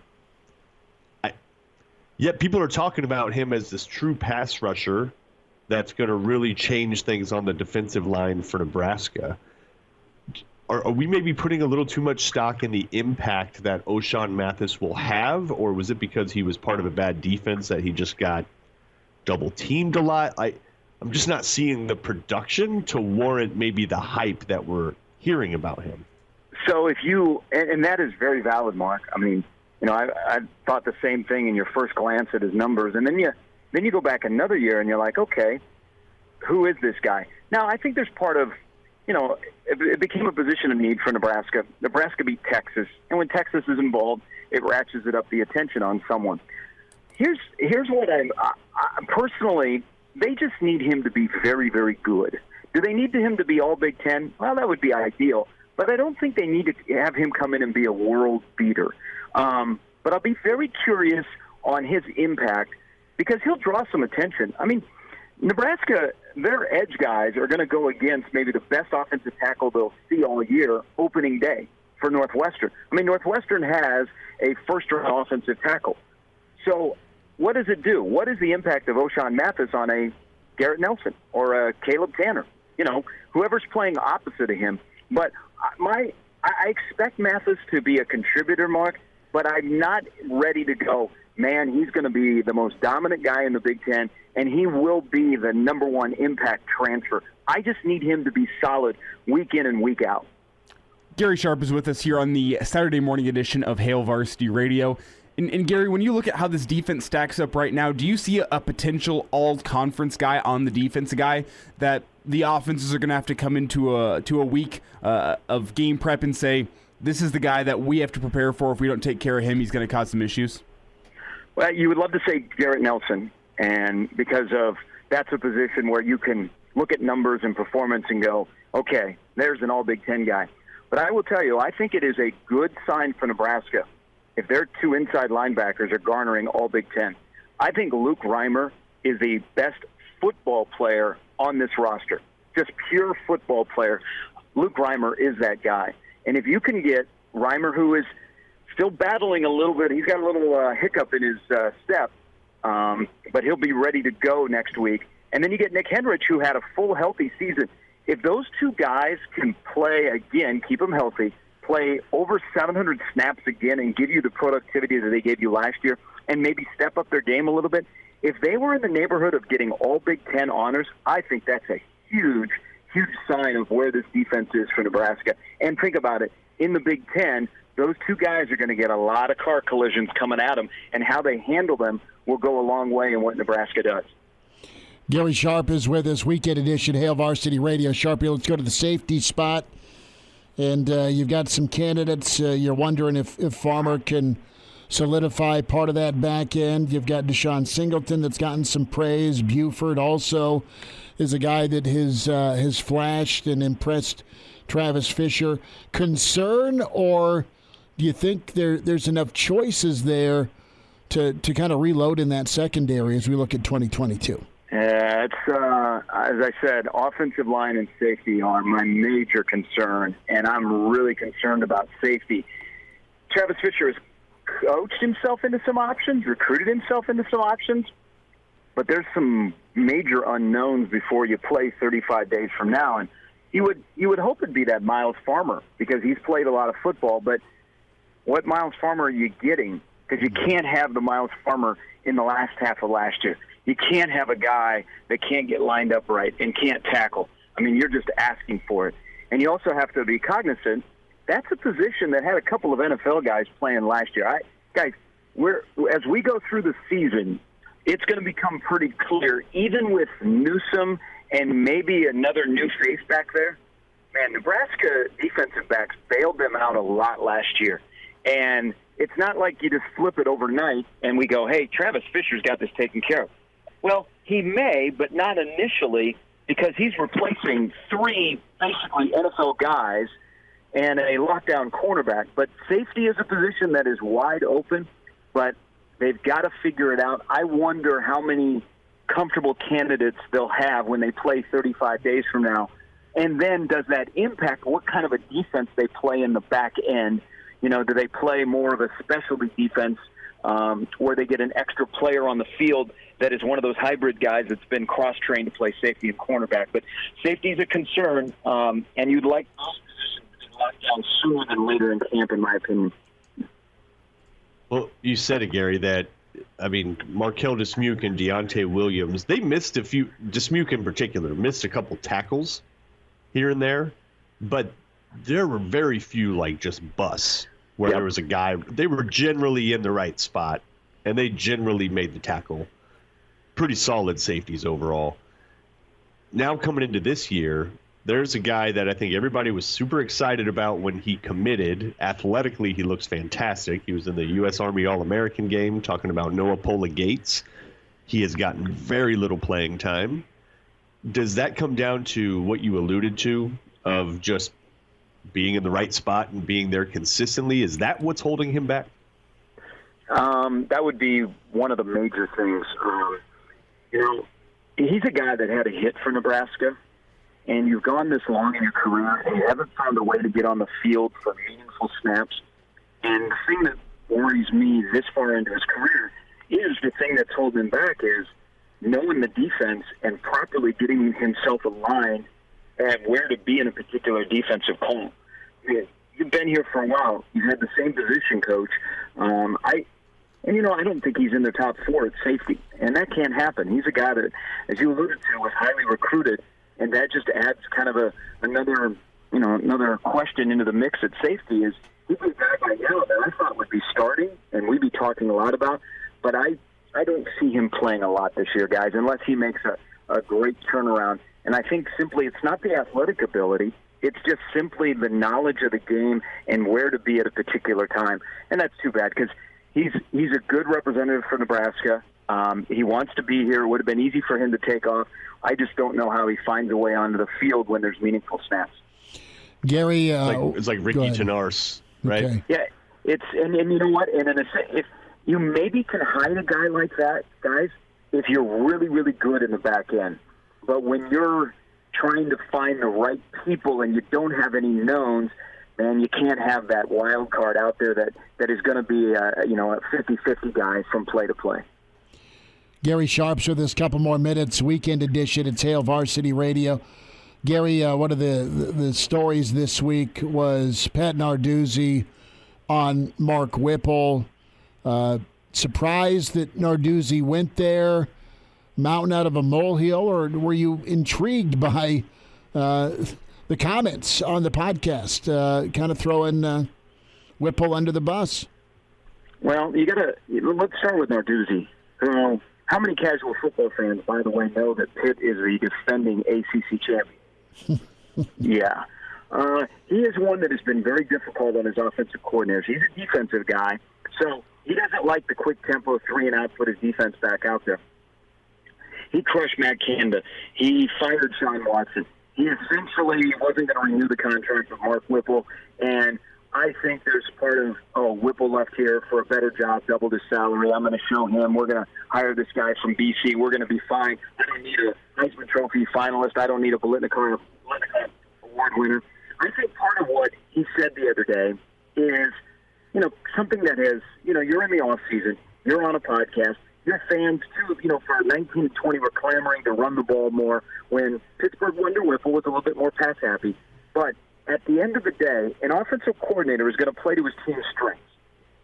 Yet people are talking about him as this true pass rusher that's going to really change things on the defensive line for Nebraska. Are we maybe putting a little too much stock in the impact that Ochaun Mathis will have, or was it because he was part of a bad defense that he just got double-teamed a lot? I'm just not seeing the production to warrant maybe the hype that we're hearing about him. So if you, and that is very valid, Mark. I mean, I thought the same thing in your first glance at his numbers, and then you go back another year and you're like, okay, who is this guy? Now, I think there's part of, it became a position of need for Nebraska. Nebraska beat Texas, and when Texas is involved, it ratchets it up the attention on someone. Here's what I personally, they just need him to be very, very good. Do they need him to be all Big Ten? Well, that would be ideal, but I don't think they need to have him come in and be a world beater. But I'll be very curious on his impact because he'll draw some attention. I mean, Nebraska, their edge guys are going to go against maybe the best offensive tackle they'll see all year opening day for Northwestern. I mean, Northwestern has a first-round offensive tackle. So what does it do? What is the impact of Ochaun Mathis on a Garrett Nelson or a Caleb Tanner? Whoever's playing opposite of him. But I expect Mathis to be a contributor, Mark, but I'm not ready to go, man, he's going to be the most dominant guy in the Big Ten, and he will be the number one impact transfer. I just need him to be solid week in and week out. Gary Sharp is with us here on the Saturday morning edition of Hail Varsity Radio. And Gary, when you look at how this defense stacks up right now, do you see a potential all-conference guy on the defense, a guy that the offenses are going to have to come into a week of game prep and say, this is the guy that we have to prepare for. If we don't take care of him, he's going to cause some issues? Well, you would love to say Garrett Nelson, and because of that's a position where you can look at numbers and performance and go, okay, there's an all-Big Ten guy. But I will tell you, I think it is a good sign for Nebraska if their two inside linebackers are garnering all Big Ten. I think Luke Reimer is the best football player on this roster, just pure football player. Luke Reimer is that guy. And if you can get Reimer, who is still battling a little bit, he's got a little hiccup in his step, but he'll be ready to go next week. And then you get Nick Henrich, who had a full, healthy season. If those two guys can play again, keep them healthy, play over 700 snaps again and give you the productivity that they gave you last year and maybe step up their game a little bit, if they were in the neighborhood of getting all Big Ten honors, I think that's a huge, huge sign of where this defense is for Nebraska. And think about it, in the Big Ten, those two guys are going to get a lot of car collisions coming at them, and how they handle them will go a long way in what Nebraska does. Gary Sharp is with us, weekend edition, Hail Varsity Radio. Sharpie, let's go to the safety spot. And you've got some candidates. You're wondering if Farmer can solidify part of that back end. You've got Deshaun Singleton that's gotten some praise. Buford also is a guy that has flashed and impressed Travis Fisher. Concern, or do you think there's enough choices there to kind of reload in that secondary as we look at 2022? It's as I said, offensive line and safety are my major concern, and I'm really concerned about safety. Travis Fisher has coached himself into some options, recruited himself into some options, but there's some major unknowns before you play 35 days from now. And you would hope it'd be that Miles Farmer, because he's played a lot of football, but what Miles Farmer are you getting? Because you can't have the Miles Farmer in the last half of last year. You can't have a guy that can't get lined up right and can't tackle. I mean, you're just asking for it. And you also have to be cognizant, that's a position that had a couple of NFL guys playing last year. Guys, as we go through the season, it's going to become pretty clear, even with Newsome and maybe another new face back there. Man, Nebraska defensive backs bailed them out a lot last year. And it's not like you just flip it overnight and we go, hey, Travis Fisher's got this taken care of. Well, he may, but not initially, because he's replacing three basically NFL guys and a lockdown cornerback. But safety is a position that is wide open, but they've got to figure it out. I wonder how many comfortable candidates they'll have when they play 35 days from now. And then does that impact what kind of a defense they play in the back end? You know, do they play more of a specialty defense where they get an extra player on the field that is one of those hybrid guys that's been cross-trained to play safety and cornerback? But safety is a concern, and you'd like those positions to be locked down sooner than later in camp, in my opinion. Well, you said it, Gary, that, Markel Dismuke and Deontay Williams, they missed a few, Dismuke in particular, missed a couple tackles here and there, but there were very few, just busts where there was a guy. They were generally in the right spot, and they generally made the tackle. Pretty solid safeties overall. Now coming into this year, there's a guy that I think everybody was super excited about when he committed. Athletically, he looks fantastic. He was in the U.S. Army All-American game, talking about Noah Pola Gates. He has gotten very little playing time. Does that come down to what you alluded to of just being in the right spot and being there consistently? Is that what's holding him back? That would be one of the major things. He's a guy that had a hit for Nebraska, and you've gone this long in your career, and you haven't found a way to get on the field for meaningful snaps. And the thing that worries me this far into his career is the thing that's holding him back is knowing the defense and properly getting himself aligned and where to be in a particular defensive call. You've been here for a while. You've had the same position coach. I don't think he's in the top 4 at safety, and that can't happen. He's a guy that, as you alluded to, was highly recruited, and that just adds kind of another question into the mix at safety. Is he's a guy by now that I thought would be starting, and we'd be talking a lot about, but I don't see him playing a lot this year, guys, unless he makes a great turnaround. And I think simply it's not the athletic ability. It's just simply the knowledge of the game and where to be at a particular time. And that's too bad because he's a good representative for Nebraska. He wants to be here. It would have been easy for him to take off. I just don't know how he finds a way onto the field when there's meaningful snaps. Gary, it's like Ricky Tenars, right? Okay. Yeah, and you know what? And if you maybe can hide a guy like that, guys, if you're really, really good in the back end. But when you're trying to find the right people and you don't have any knowns, man, you can't have that wild card out there that is going to be a 50-50 guy from play to play. Gary Sharp's with us, couple more minutes. Weekend edition. It's Hail Varsity Radio. Gary, one of the stories this week was Pat Narduzzi on Mark Whipple. Surprised that Narduzzi went there, mountain out of a molehill, or were you intrigued by the comments on the podcast, kind of throwing Whipple under the bus? Well, let's start with Narduzzi. How many casual football fans, by the way, know that Pitt is the defending ACC champion? Yeah. He is one that has been very difficult on his offensive coordinators. He's a defensive guy, so he doesn't like the quick tempo 3-and-out, put his defense back out there. He crushed Matt Canada. He fired Sean Watson. He essentially wasn't going to renew the contract with Mark Whipple, and I think there's part of, Whipple left here for a better job, doubled his salary. I'm going to show him. We're going to hire this guy from BC. We're going to be fine. I don't need a Heisman Trophy finalist. I don't need a Biletnikoff Award winner. I think part of what he said the other day is, something that has, you're in the off season, you're on a podcast, your fans too, for 19 and 20 were clamoring to run the ball more when Pittsburgh under Whipple was a little bit more pass happy. But at the end of the day, an offensive coordinator is going to play to his team's strengths.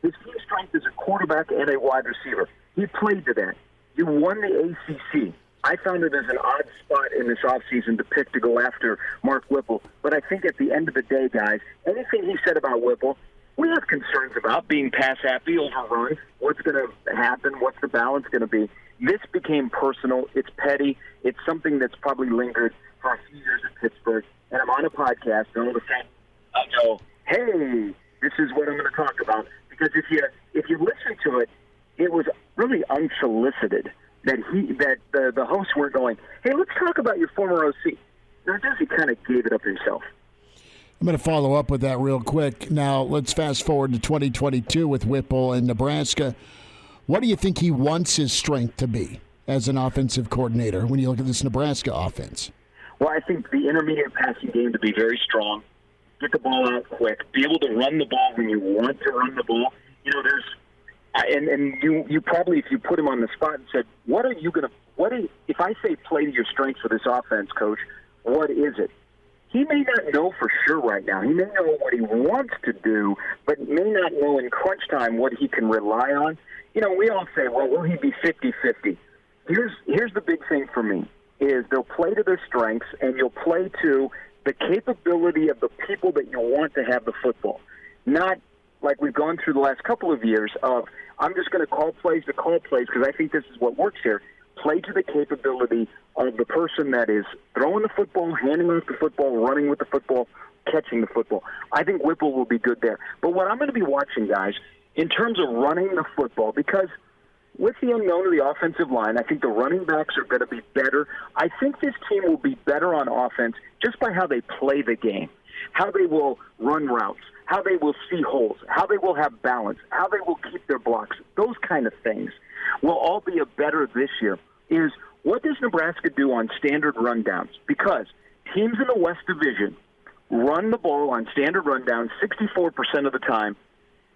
His team's strength is a quarterback and a wide receiver. He played to that. You won the ACC. I found it as an odd spot in this offseason to pick to go after Mark Whipple. But I think at the end of the day, guys, anything he said about Whipple, we have concerns about being pass-happy, overrun. What's going to happen? What's the balance going to be? This became personal. It's petty. It's something that's probably lingered for a few years at Pittsburgh. And I'm on a podcast, and all of a sudden I go, hey, this is what I'm going to talk about. Because if you listen to it, it was really unsolicited that the hosts weren't going, hey, let's talk about your former OC. Narduzzi kind of gave it up himself. I'm going to follow up with that real quick. Now, let's fast forward to 2022 with Whipple and Nebraska. What do you think he wants his strength to be as an offensive coordinator when you look at this Nebraska offense? Well, I think the intermediate passing game to be very strong, get the ball out quick, be able to run the ball when you want to run the ball. You probably, if you put him on the spot and said, if I say play to your strengths for this offense, Coach, what is it? he may not know for sure right now. He may know what he wants to do, but may not know in crunch time what he can rely on. You know, we all say, well, will he be 50-50? Here's the big thing for me, is they'll play to their strengths, and you'll play to the capability of the people that you want to have the football. Not like we've gone through the last couple of years of, I'm just going to call plays to call plays because I think this is what works here. Play to the capability of the person that is throwing the football, handing off the football, running with the football, catching the football. I think Whipple will be good there. But what I'm going to be watching, guys, in terms of running the football, because with the unknown of the offensive line, I think the running backs are going to be better. I think this team will be better on offense just by how they play the game, how they will run routes, how they will see holes, how they will have balance, how they will keep their blocks. Those kind of things will all be a better this year. Is what does Nebraska do on standard rundowns? Because teams in the West Division run the ball on standard rundowns 64% of the time.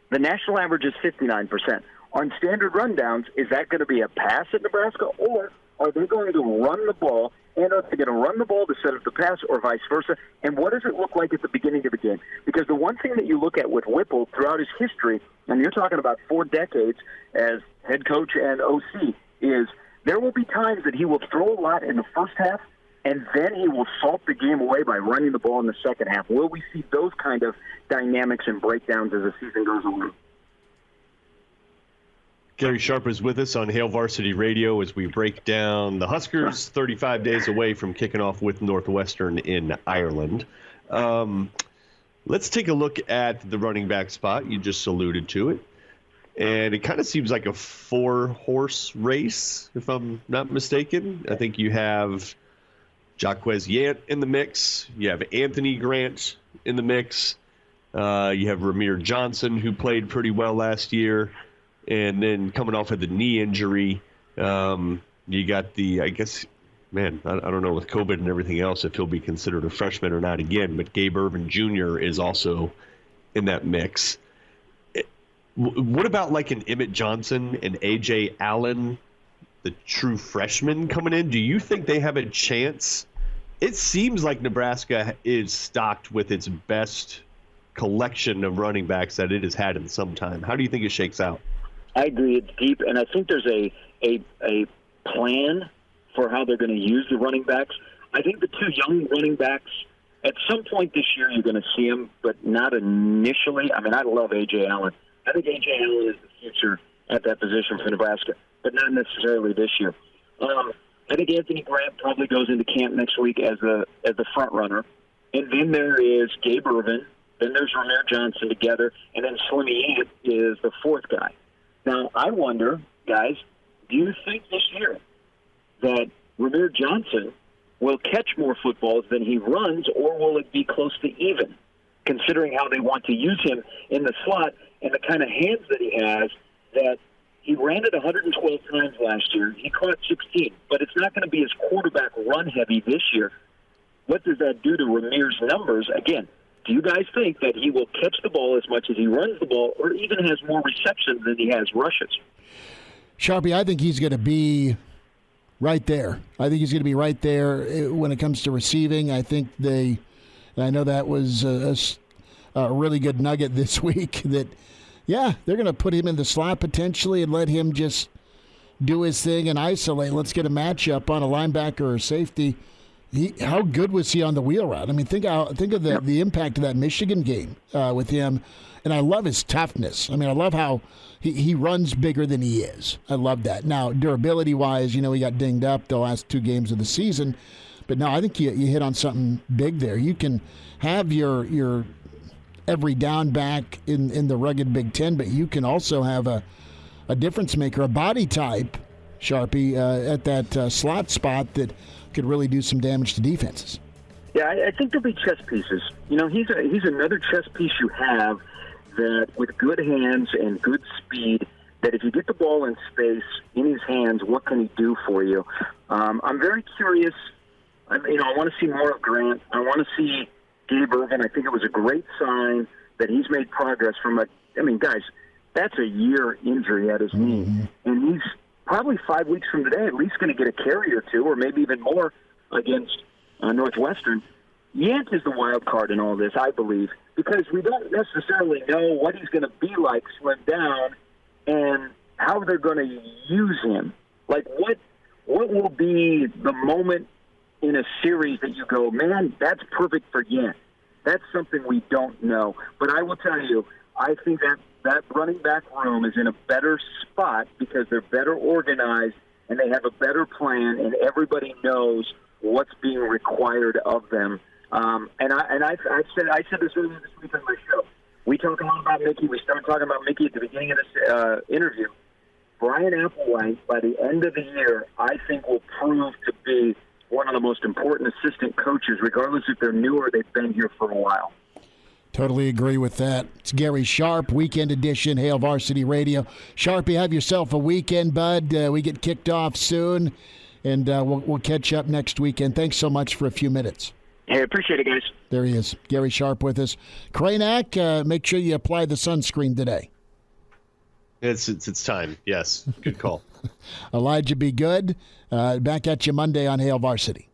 The national average is 59%. On standard rundowns, is that going to be a pass at Nebraska, or are they going to run the ball, and are they going to run the ball to set up the pass, or vice versa? And what does it look like at the beginning of the game? Because the one thing that you look at with Whipple throughout his history, and you're talking about 4 decades as head coach and OC, is there will be times that he will throw a lot in the first half, and then he will salt the game away by running the ball in the second half. Will we see those kind of dynamics and breakdowns as the season goes along? Gary Sharp is with us on Hail Varsity Radio as we break down the Huskers 35 days away from kicking off with Northwestern in Ireland. Let's take a look at the running back spot. You just alluded to it. And it kind of seems like a 4-horse race, if I'm not mistaken. I think you have Jaquez Yant in the mix. You have Anthony Grant in the mix. You have Ramir Johnson, who played pretty well last year. And then coming off of the knee injury, you got the, I guess, man, I don't know with COVID and everything else if he'll be considered a freshman or not again, but Gabe Ervin Jr. is also in that mix. What about like an Emmett Johnson and A.J. Allen, the true freshmen coming in? Do you think they have a chance? It seems like Nebraska is stocked with its best collection of running backs that it has had in some time. How do you think it shakes out? I agree. It's deep, and I think there's a plan for how they're going to use the running backs. I think the 2 young running backs, at some point this year you're going to see them, but not initially. I mean, I love A.J. Allen. I think A.J. Allen is the future at that position for Nebraska, but not necessarily this year. I think Anthony Grant probably goes into camp next week as the front runner. And then there is Gabe Ervin. Then there's Ramir Johnson together. And then Slimmy Yant is the 4th guy. Now, I wonder, guys, do you think this year that Ramir Johnson will catch more footballs than he runs, or will it be close to even, considering how they want to use him in the slot and the kind of hands that he has, that he ran it 112 times last year. He caught 16, but it's not going to be as quarterback run-heavy this year. What does that do to Ramir's numbers? Again, do you guys think that he will catch the ball as much as he runs the ball, or even has more receptions than he has rushes? Sharpie, I think he's going to be right there. I think he's going to be right there when it comes to receiving. I think and I know that was a really good nugget this week that, yeah, they're going to put him in the slot potentially and let him just do his thing and isolate. Let's get a matchup on a linebacker or safety. How good was he on the wheel route? I mean, think of the impact of that Michigan game with him. And I love his toughness. I mean, I love how he runs bigger than he is. I love that. Now, durability-wise, he got dinged up the last 2 games of the season. But no, I think you hit on something big there. You can have your every down back in the rugged Big Ten, but you can also have a difference maker, a body type, Sharpie, at that slot spot that could really do some damage to defenses. Yeah, I think there'll be chess pieces. He's another chess piece you have that with good hands and good speed, that if you get the ball in space in his hands, what can he do for you? I'm very curious. I want to see more of Grant. I want to see Gabe Ervin. I think it was a great sign that he's made progress from guys, that's a year injury at his knee. And he's probably 5 weeks from today at least going to get a carry or 2, or maybe even more against Northwestern. Yant is the wild card in all this, I believe, because we don't necessarily know what he's going to be like slimmed down and how they're going to use him. Like, what will be the moment in a series that you go, man, that's perfect for Yant? That's something we don't know. But I will tell you, I think that running back room is in a better spot because they're better organized and they have a better plan, and everybody knows what's being required of them. And I said this earlier this week on my show. We talk a lot about Mickey. We started talking about Mickey at the beginning of this interview. Brian Applewhite, by the end of the year, I think will prove to be one of the most important assistant coaches, regardless if they're new or they've been here for a while. Totally agree with that. It's Gary Sharp, Weekend Edition, Hail Varsity Radio. Sharp, you have yourself a weekend, bud. We get kicked off soon, and we'll catch up next weekend. Thanks so much for a few minutes. Hey, appreciate it, guys. There he is, Gary Sharp with us. Kranak, make sure you apply the sunscreen today. It's time. Yes, good call. Elijah, be good. Back at you Monday on Hail Varsity.